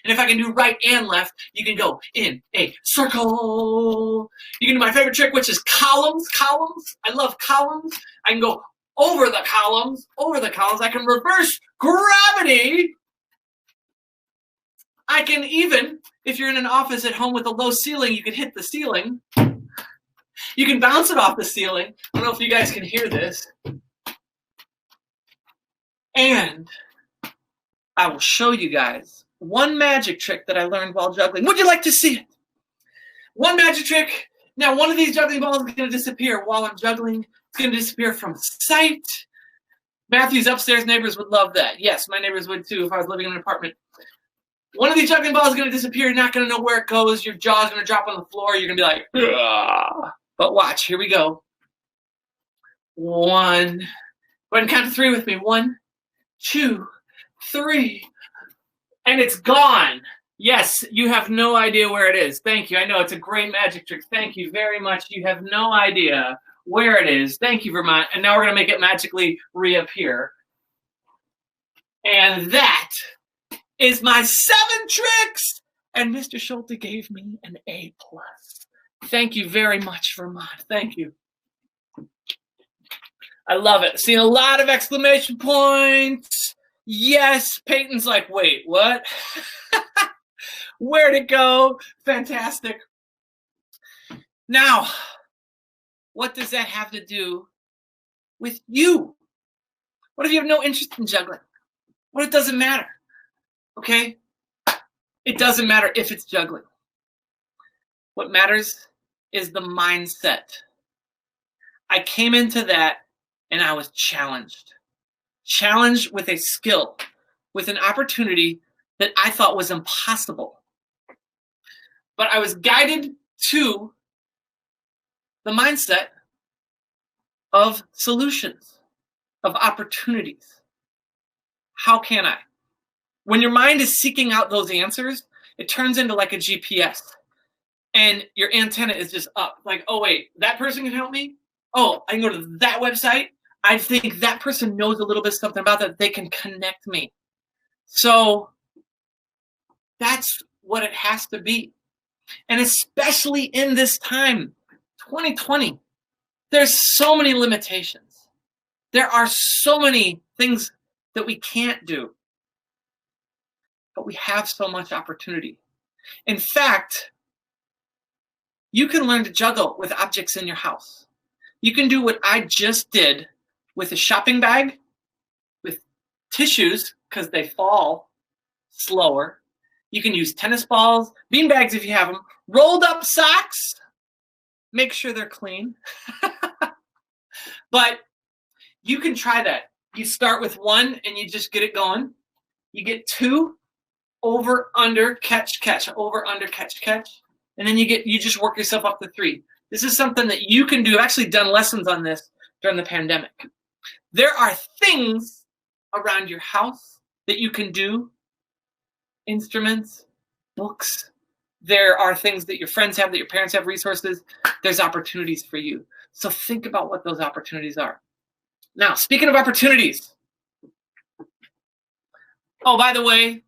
And if I can do right and left, you can go in a circle. You can do my favorite trick, which is columns. Columns. I love columns. I can go over the columns. I can reverse gravity. I can even, if you're in an office at home with a low ceiling, you can hit the ceiling. You can bounce it off the ceiling. I don't know if you guys can hear this. And I will show you guys one magic trick that I learned while juggling. Would you like to see it? One magic trick. Now, one of these juggling balls is going to disappear while I'm juggling. It's going to disappear from sight. Matthew's upstairs neighbors would love that. Yes, my neighbors would too if I was living in an apartment. One of these juggling balls is going to disappear. You're not going to know where it goes. Your jaw's going to drop on the floor. You're going to be like, ugh. But watch. Here we go. One. Go ahead and count to three with me. 1, 2, 3. And it's gone. Yes, you have no idea where it is. Thank you. I know it's a great magic trick. Thank you very much. You have no idea where it is. Thank you, Vermont. And now we're going to make it magically reappear. And that is my 7 tricks. And Mr. Schulte gave me an A+. Thank you very much, Vermont. Thank you. I love it. Seeing a lot of exclamation points. Yes. Peyton's like, wait, what? Where'd it go? Fantastic. Now, what does that have to do with you? What if you have no interest in juggling? What if it doesn't matter? Okay? It doesn't matter if it's juggling. What matters is the mindset. I came into that and I was challenged. Challenged with a skill, with an opportunity that I thought was impossible. But I was guided to the mindset of solutions, of opportunities. How can I? When your mind is seeking out those answers, it turns into like a GPS. And your antenna is just up. Like, oh, wait, that person can help me? Oh, I can go to that website. I think that person knows a little bit something about that. They can connect me. So that's what it has to be. And especially in this time, 2020, there's so many limitations. There are so many things that we can't do. But we have so much opportunity. In fact, you can learn to juggle with objects in your house. You can do what I just did with a shopping bag, with tissues, because they fall slower. You can use tennis balls, bean bags if you have them, rolled up socks. Make sure they're clean. But you can try that. You start with 1 and you just get it going. You get 2, over, under, catch, catch, over, under, catch, catch. And then you just work yourself up to 3. This is something that you can do. I've actually done lessons on this during the pandemic. There are things around your house that you can do. Instruments, books. There are things that your friends have, that your parents have, resources. There's opportunities for you. So think about what those opportunities are. Now, speaking of opportunities. Oh, by the way,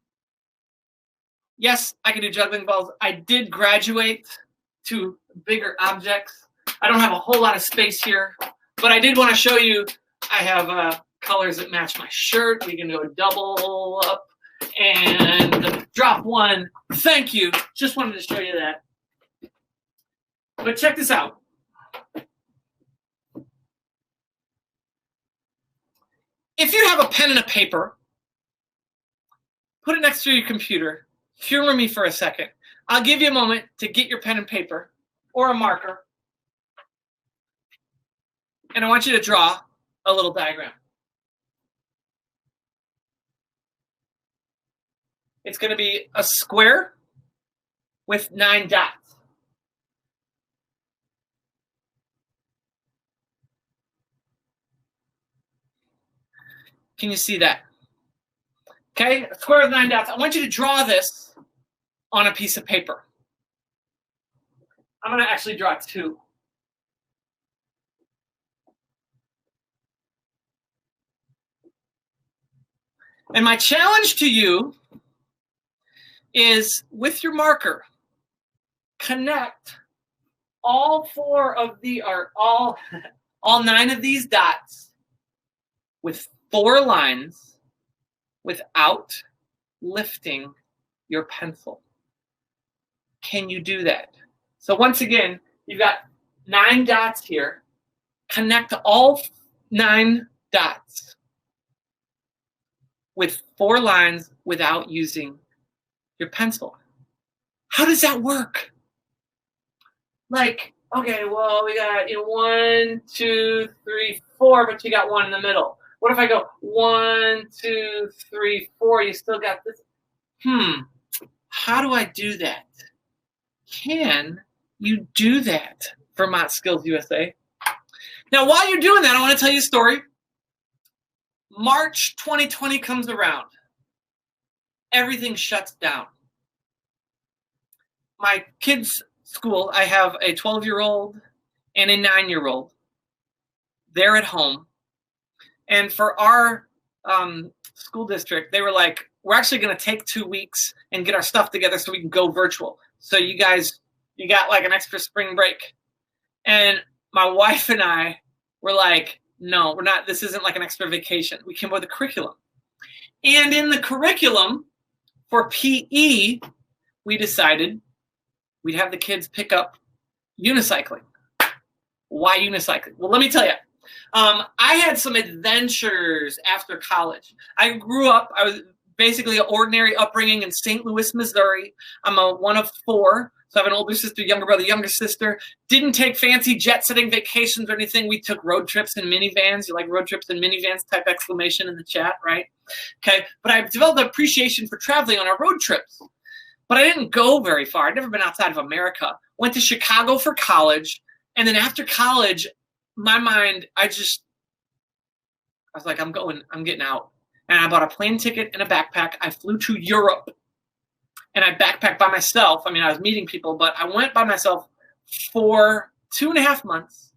yes, I can do juggling balls. I did graduate to bigger objects. I don't have a whole lot of space here, but I did want to show you, I have colors that match my shirt. We can go double up and drop 1. Thank you. Just wanted to show you that. But check this out. If you have a pen and a paper, put it next to your computer. Humor me for a second. I'll give you a moment to get your pen and paper or a marker. And I want you to draw a little diagram. It's going to be a square with 9 dots. Can you see that? Okay, a square with 9 dots. I want you to draw this on a piece of paper. I'm going to actually draw 2. And my challenge to you is, with your marker, connect all 9 of these dots with 4 lines without lifting your pencil. Can you do that? So once again, you've got 9 dots here. Connect all 9 dots with 4 lines without using your pencil. How does that work? Like, okay, well, we got 1, 2, 3, 4, but you got 1 in the middle. What if I go 1, 2, 3, 4? You still got this. How do I do that? Can you do that, Vermont Skills USA? Now, while you're doing that, I want to tell you a story. March 2020 comes around. Everything shuts down. My kids' school, I have a 12-year-old and a 9-year-old. They're at home. And for our school district, they were like, we're actually going to take 2 weeks and get our stuff together so we can go virtual. So you guys, you got like an extra spring break. And my wife and I were like, no, we're not. This isn't like an extra vacation. We came up with a curriculum. And in the curriculum for PE, we decided we'd have the kids pick up unicycling. Why unicycling? Well, let me tell you. I had some adventures after college. I was basically an ordinary upbringing in St. Louis, Missouri. I'm one of 4. So I have an older sister, younger brother, younger sister. Didn't take fancy jet-setting vacations or anything. We took road trips in minivans. You like road trips in minivans? Type exclamation in the chat, right? Okay. But I've developed an appreciation for traveling on our road trips. But I didn't go very far. I'd never been outside of America. Went to Chicago for college. And then after college, my mind, I was like, I'm getting out. And I bought a plane ticket and a backpack. I flew to Europe. And I backpacked by myself. I mean, I was meeting people, but I went by myself for 2.5 months.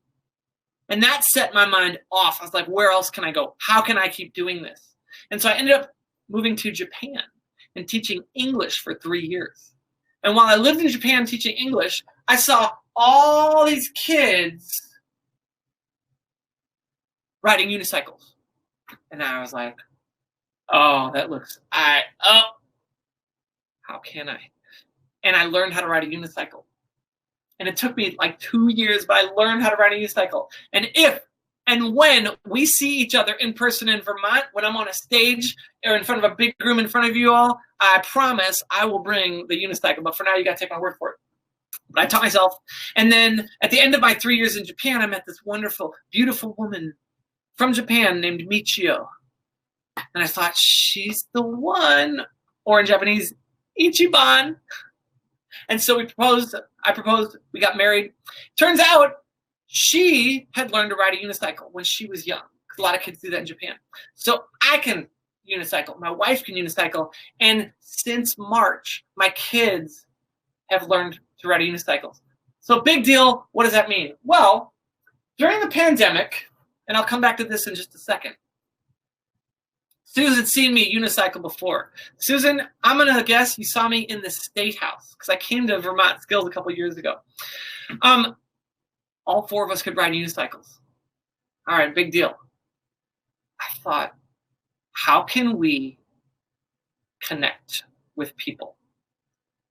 And that set my mind off. I was like, where else can I go? How can I keep doing this? And so I ended up moving to Japan and teaching English for 3 years. And while I lived in Japan teaching English, I saw all these kids riding unicycles. And I was like, oh, that looks, how can I? And I learned how to ride a unicycle. And it took me like 2 years, but I learned how to ride a unicycle. And if and when we see each other in person in Vermont, when I'm on a stage or in front of a big room in front of you all, I promise I will bring the unicycle. But for now, you got to take my word for it. But I taught myself. And then at the end of my 3 years in Japan, I met this wonderful, beautiful woman from Japan named Michio. And I thought, she's the one. Or in Japanese, Ichiban. And so I proposed, we got married. Turns out she had learned to ride a unicycle when she was young. Because a lot of kids do that in Japan. So I can unicycle. My wife can unicycle. And since March, my kids have learned to ride a unicycle. So big deal. What does that mean? Well, during the pandemic, and I'll come back to this in just a second, Susan's seen me unicycle before. Susan, I'm going to guess you saw me in the State House because I came to Vermont Skills a couple years ago. All 4 of us could ride unicycles. All right, big deal. I thought, how can we connect with people?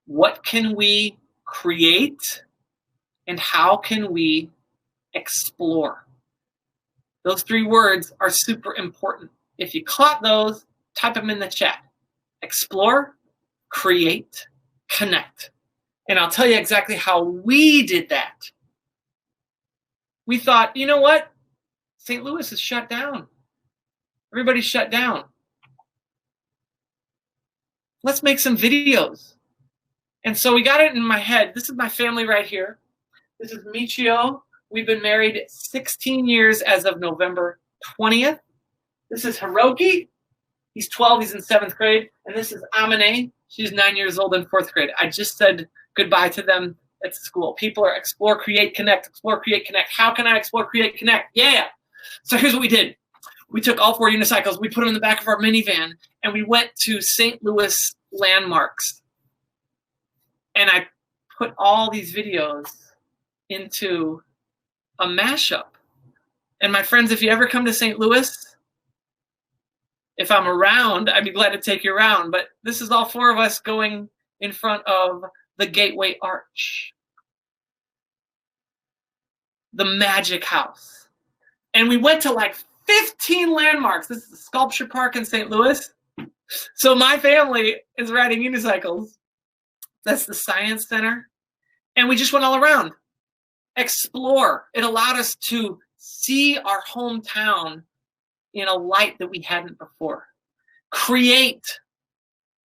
What can we create? And how can we explore? Those 3 words are super important. If you caught those, type them in the chat. Explore, create, connect. And I'll tell you exactly how we did that. We thought, you know what? St. Louis is shut down. Everybody's shut down. Let's make some videos. And so we got it in my head. This is my family right here. This is Michio. We've been married 16 years as of November 20th. This is Hiroki. He's 12. He's in 7th grade. And this is Amine. She's 9 years old in 4th grade. I just said goodbye to them at school. People are explore, create, connect, explore, create, connect. How can I explore, create, connect? Yeah. So here's what we did. We took all 4 unicycles. We put them in the back of our minivan. And we went to St. Louis landmarks. And I put all these videos into a mashup. And my friends, if you ever come to St. Louis, if I'm around, I'd be glad to take you around. But this is all 4 of us going in front of the Gateway Arch, the Magic House. And we went to like 15 landmarks. This is the Sculpture Park in St. Louis. So my family is riding unicycles. That's the Science Center. And we just went all around. Explore. It allowed us to see our hometown in a light that we hadn't before. Create.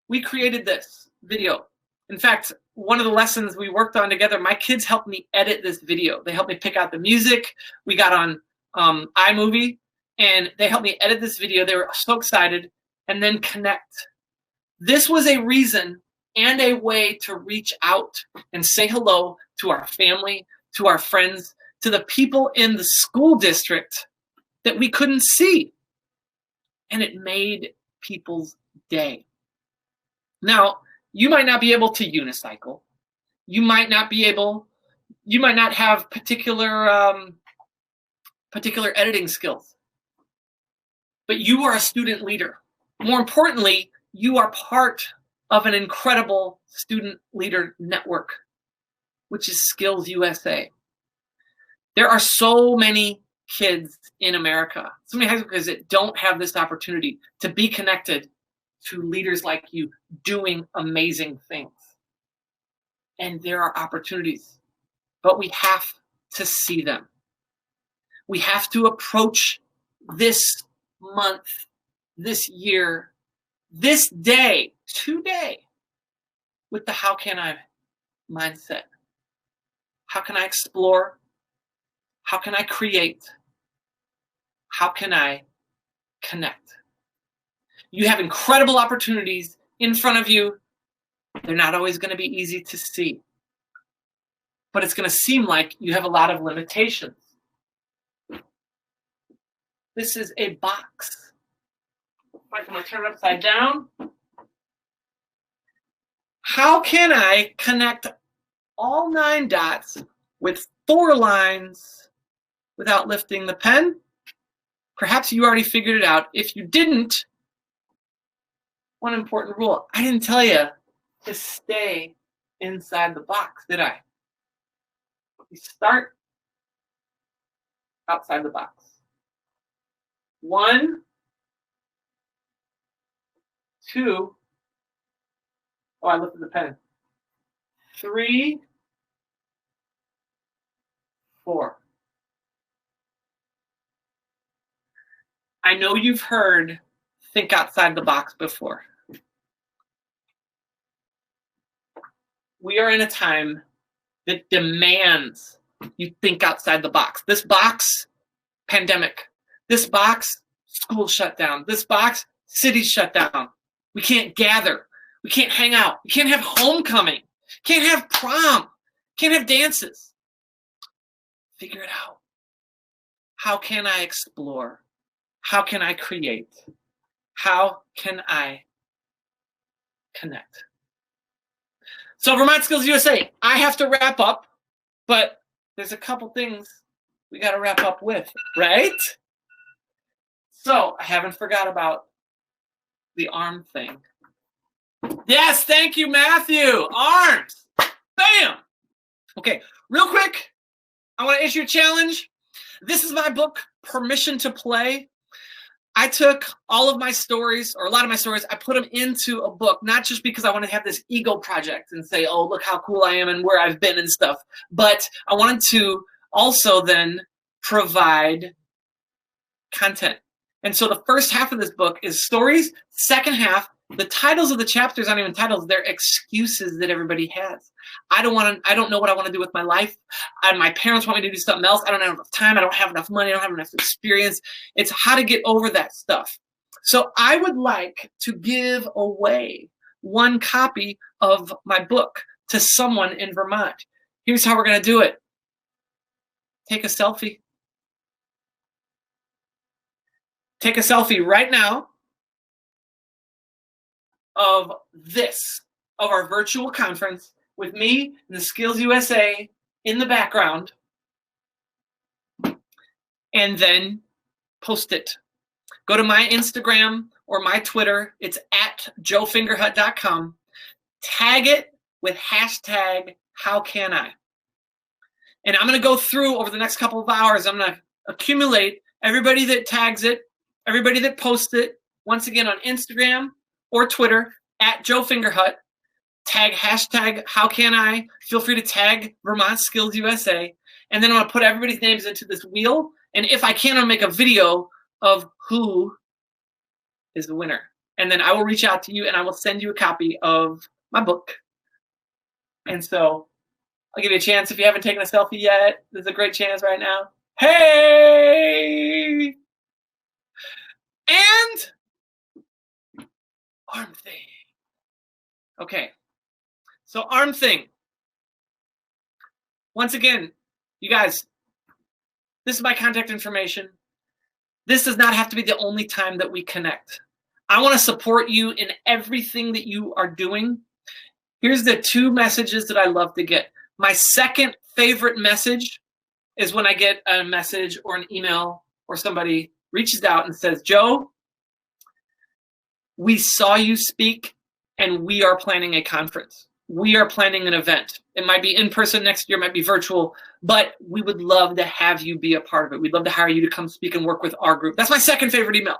We created this video. In fact, one of the lessons we worked on together, my kids helped me edit this video. They helped me pick out the music. We got on iMovie, and they helped me edit this video. They were so excited. And then connect. This was a reason and a way to reach out and say hello to our family, to our friends, to the people in the school district that we couldn't see. And it made people's day. Now, you might not be able to unicycle. You might not have particular editing skills. But you are a student leader. More importantly, you are part of an incredible student leader network, which is SkillsUSA. There are so many kids in America, so many high school kids that don't have this opportunity to be connected to leaders like you doing amazing things. And there are opportunities, but we have to see them. We have to approach this month, this year, this day, today, with the how can I mindset. How can I explore? How can I create? How can I connect? You have incredible opportunities in front of you. They're not always going to be easy to see, but it's going to seem like you have a lot of limitations. This is a box. I'm going to turn it upside down. How can I connect all 9 dots with 4 lines without lifting the pen? Perhaps you already figured it out. If you didn't, one important rule. I didn't tell you to stay inside the box, did I? You start outside the box. 1, 2, oh, I lifted the pen. 3, 4. I know you've heard think outside the box before. We are in a time that demands you think outside the box. This box, pandemic. This box, school shut down. This box, cities shut down. We can't gather. We can't hang out. We can't have homecoming. Can't have prom. Can't have dances. Figure it out. How can I explore? How can I create? How can I connect? So Vermont Skills USA, I have to wrap up, but there's a couple things we got to wrap up with, right? So I haven't forgot about the arm thing. Yes, thank you, Matthew. Arms. Bam. Okay, real quick, I want to issue a challenge. This is my book, Permission to Play. I took all of my stories, or a lot of my stories, I put them into a book, not just because I want to have this ego project and say, oh, look how cool I am and where I've been and stuff, but I wanted to also then provide content. And so the first half of this book is stories, second half The titles of the chapters aren't even titles. They're excuses that everybody has. I don't know what I want to do with my life. My parents want me to do something else. I don't have enough time. I don't have enough money. I don't have enough experience. It's how to get over that stuff. So I would like to give away one copy of my book to someone in Vermont. Here's how we're going to do it. Take a selfie. Take a selfie right now of our virtual conference with me and the SkillsUSA in the background, and then post it. Go to my Instagram or my Twitter. It's at joefingerhut.com. Tag it with hashtag #HowCanI. And I'm going to go through over the next couple of hours. I'm going to accumulate everybody that tags it, everybody that posts it, once again on Instagram or Twitter at joefingerhut. Tag hashtag #HowCanI. Feel free to tag Vermont SkillsUSA. And then I'm going to put everybody's names into this wheel. And if I can, I'll make a video of who is the winner. And then I will reach out to you and I will send you a copy of my book. And so I'll give you a chance if you haven't taken a selfie yet. There's a great chance right now. Hey! And arm thing. Okay. So arm thing. Once again, you guys, this is my contact information. This does not have to be the only time that we connect. I want to support you in everything that you are doing. Here's the 2 messages that I love to get. My second favorite message is when I get a message or an email or somebody reaches out and says, Joe, we saw you speak and we are planning a conference. We are planning an event. It might be in person next year, it might be virtual, but we would love to have you be a part of it. We'd love to hire you to come speak and work with our group. That's my second favorite email.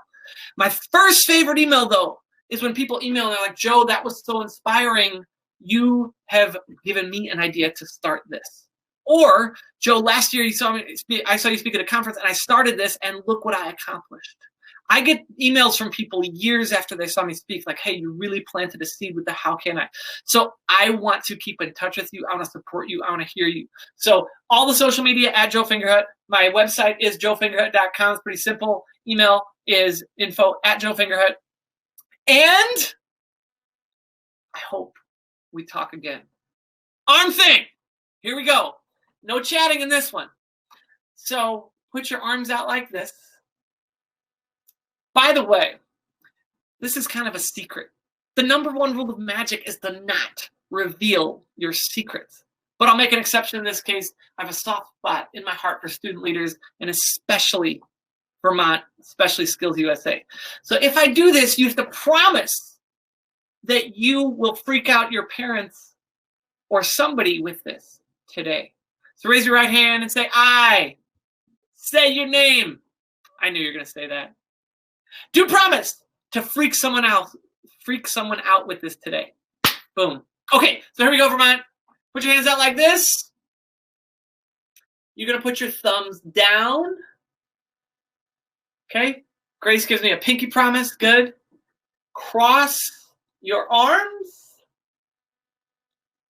My first favorite email, though, is when people email and they're like, Joe, that was so inspiring. You have given me an idea to start this. Or, Joe, last year I saw you speak at a conference and I started this and look what I accomplished. I get emails from people years after they saw me speak like, hey, you really planted a seed with the how can I? So I want to keep in touch with you. I want to support you. I want to hear you. So all the social media at Joe Fingerhut. My website is joefingerhut.com. It's pretty simple. Email is info@joefingerhut. And I hope we talk again. Arm thing. Here we go. No chatting in this one. So put your arms out like this. By the way, this is kind of a secret. The number 1 rule of magic is to not reveal your secrets. But I'll make an exception in this case. I have a soft spot in my heart for student leaders, and especially Vermont, especially SkillsUSA. So if I do this, you have to promise that you will freak out your parents or somebody with this today. So raise your right hand and say, I. Say your name. I knew you were going to say that. Do promise to freak someone out with this today. Boom. Okay, so here we go, Vermont. Put your hands out like this. You're going to put your thumbs down. Okay. Grace gives me a pinky promise. Good. Cross your arms.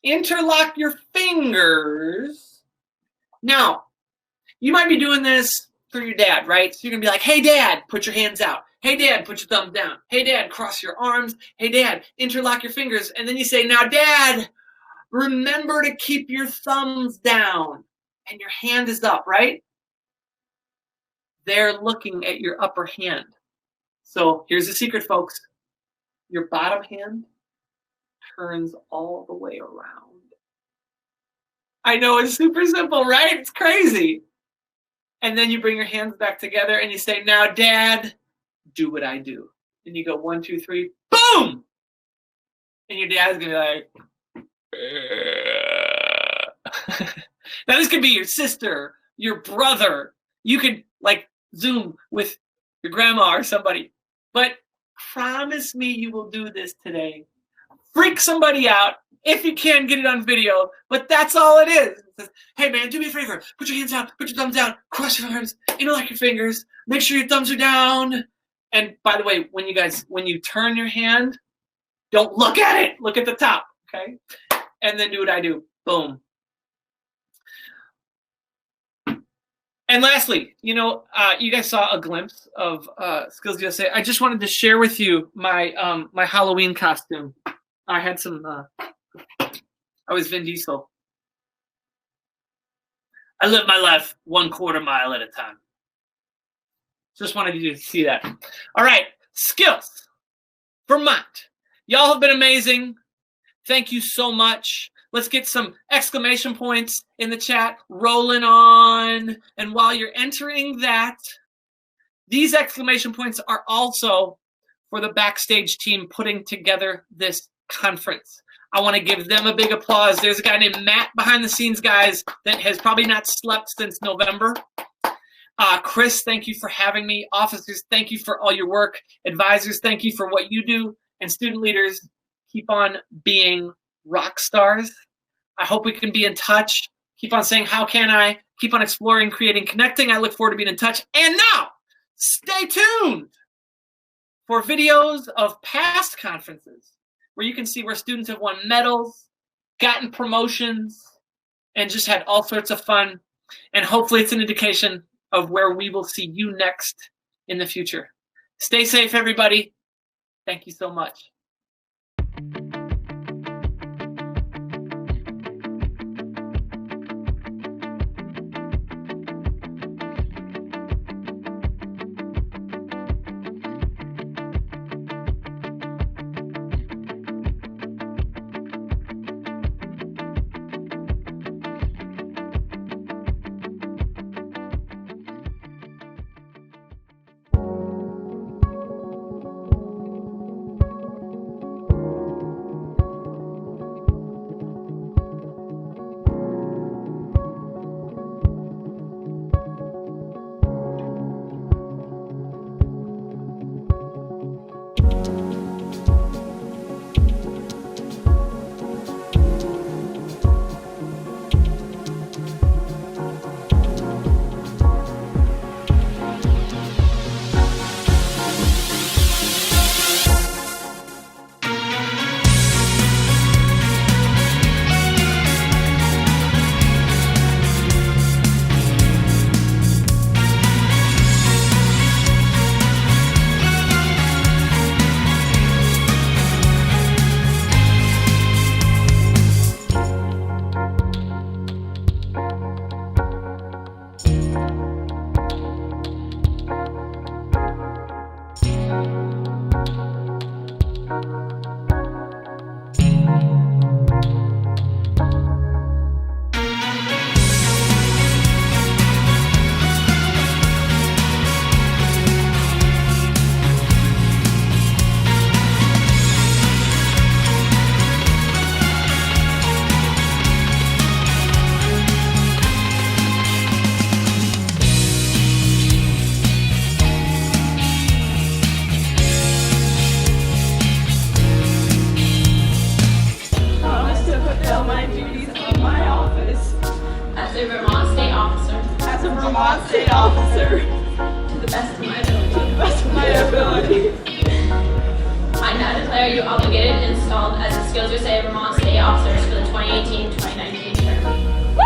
Interlock your fingers. Now, you might be doing this for your dad, right? So you're going to be like, hey, Dad, put your hands out. Hey, Dad, put your thumbs down. Hey, Dad, cross your arms. Hey, Dad, interlock your fingers. And then you say, now, Dad, remember to keep your thumbs down. And your hand is up, right? They're looking at your upper hand. So here's the secret, folks. Your bottom hand turns all the way around. I know it's super simple, right? It's crazy. And then you bring your hands back together and you say, now, Dad, do what I do. And you go 1, 2, 3, boom! And your dad's gonna be like, now this could be your sister, your brother. You could like Zoom with your grandma or somebody. But promise me you will do this today. Freak somebody out. If you can, get it on video. But that's all it is. It says, hey man, do me a favor. Put your hands out, put your thumbs down, cross your arms, interlock your fingers, make sure your thumbs are down. And by the way, when you turn your hand, Don't look at it. Look at the top, okay? And then do what I do. Boom. And lastly, you guys saw a glimpse of SkillsUSA. I just wanted to share with you my my Halloween costume. I had some. I was Vin Diesel. I live my life 1/4 mile at a time. Just wanted you to see that. All right, Skills Vermont. Y'all have been amazing. Thank you so much. Let's get some exclamation points in the chat rolling on. And while you're entering that, these exclamation points are also for the backstage team putting together this conference. I want to give them a big applause. There's a guy named Matt behind the scenes, guys, that has probably not slept since November. Chris, thank you for having me. Officers, thank you for all your work. Advisors, thank you for what you do. And student leaders, keep on being rock stars. I hope we can be in touch. Keep on saying, how can I? Keep on exploring, creating, connecting. I look forward to being in touch. And now, stay tuned for videos of past conferences where you can see where students have won medals, gotten promotions, and just had all sorts of fun. And hopefully it's an indication of where we will see you next in the future. Stay safe, everybody. Thank you so much. Vermont State Officer to the best of my ability. To the best of my ability. I now declare you obligated and installed as the SkillsUSA Vermont State Officers for the 2018-2019 term. Woo!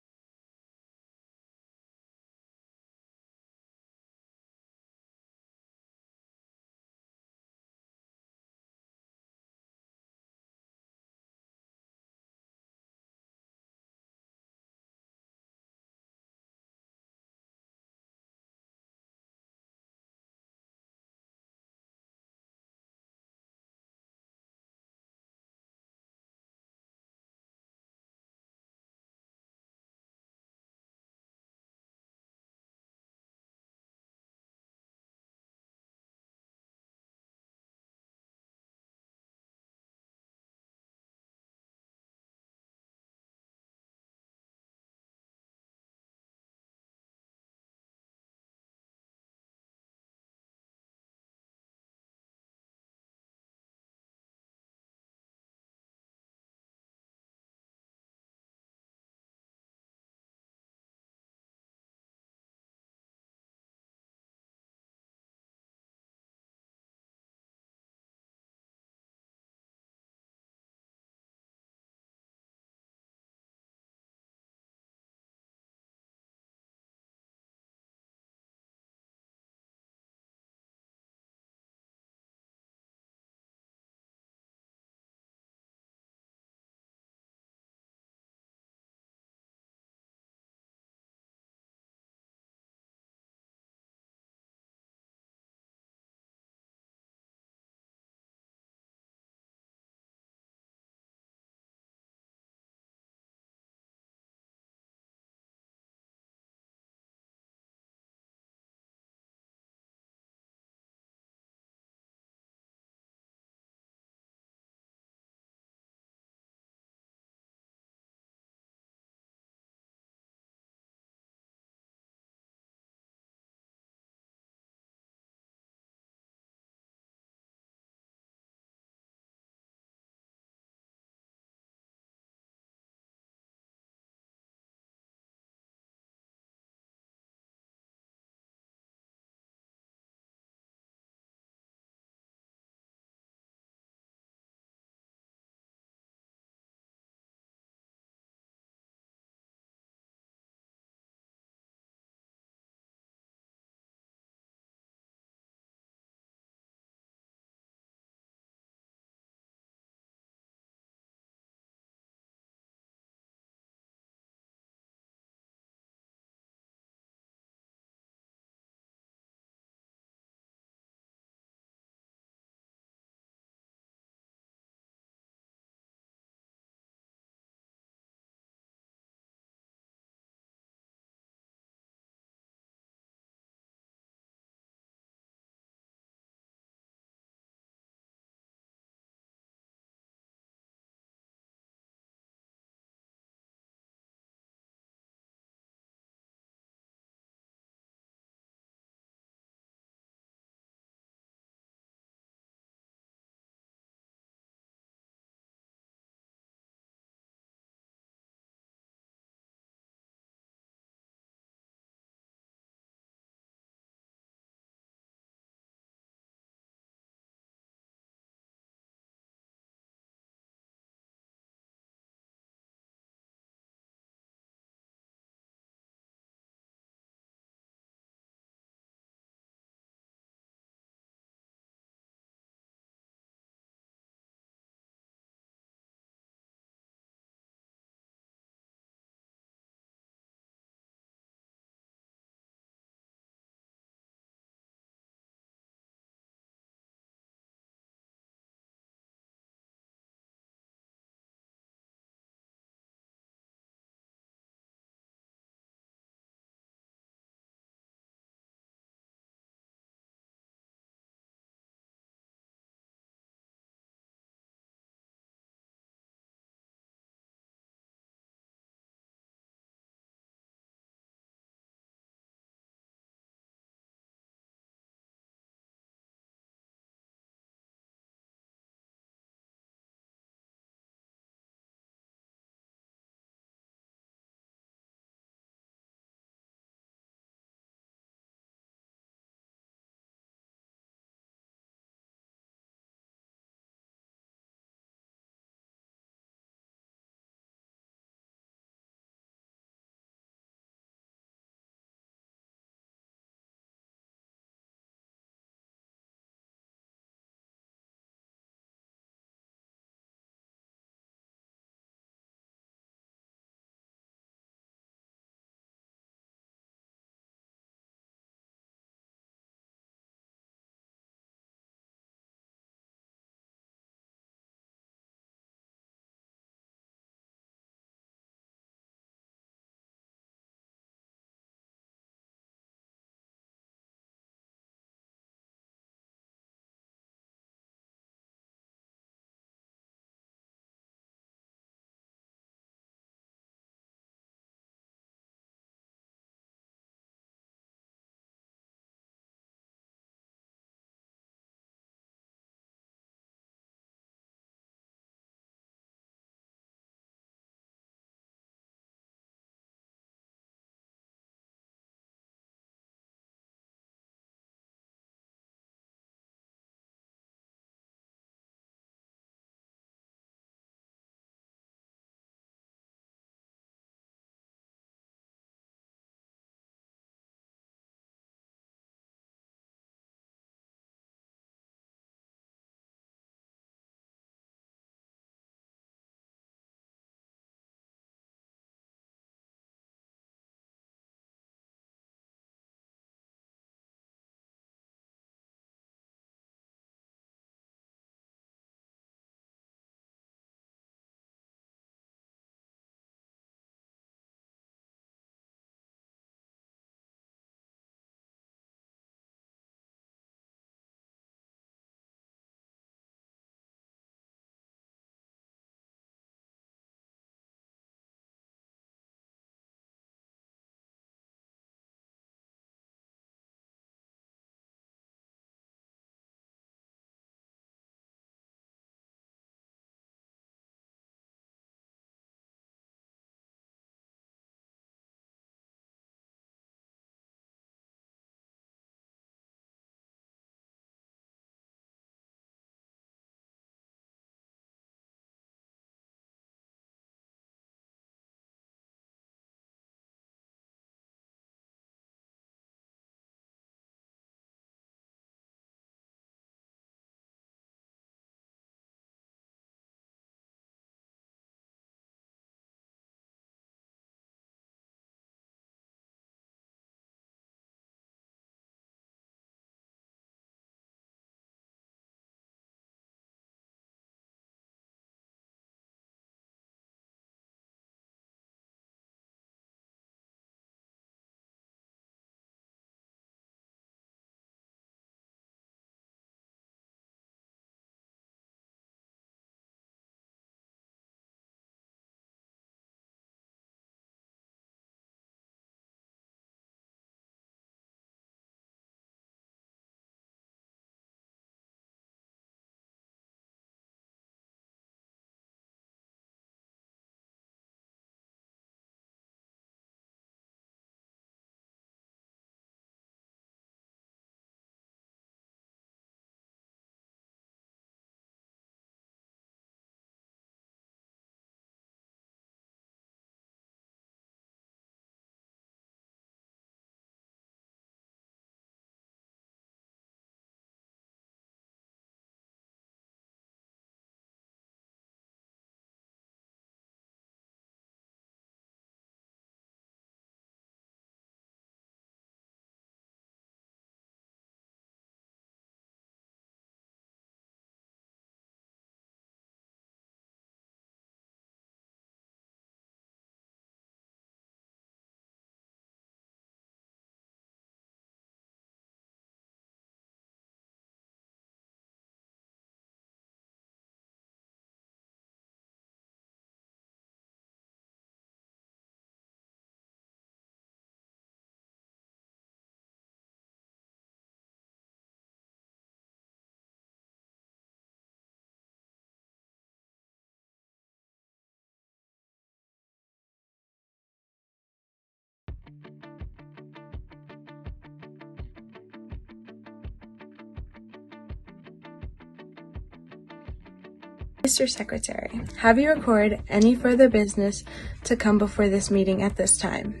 Mr. Secretary, have you recorded any further business to come before this meeting at this time?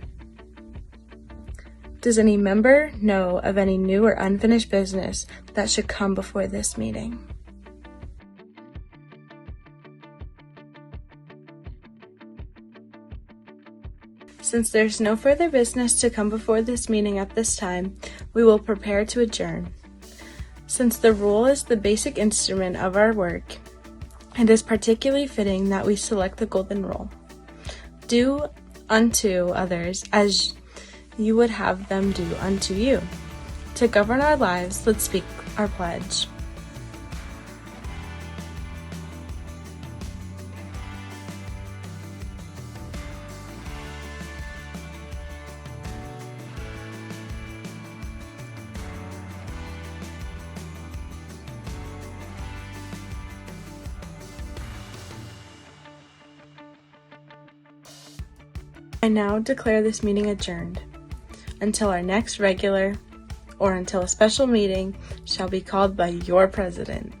Does any member know of any new or unfinished business that should come before this meeting? Since there's no further business to come before this meeting at this time, we will prepare to adjourn. Since the rule is the basic instrument of our work, it is particularly fitting that we select the golden rule. Do unto others as you would have them do unto you. To govern our lives, let's speak our pledge. I now declare this meeting adjourned until our next regular or until a special meeting shall be called by your president.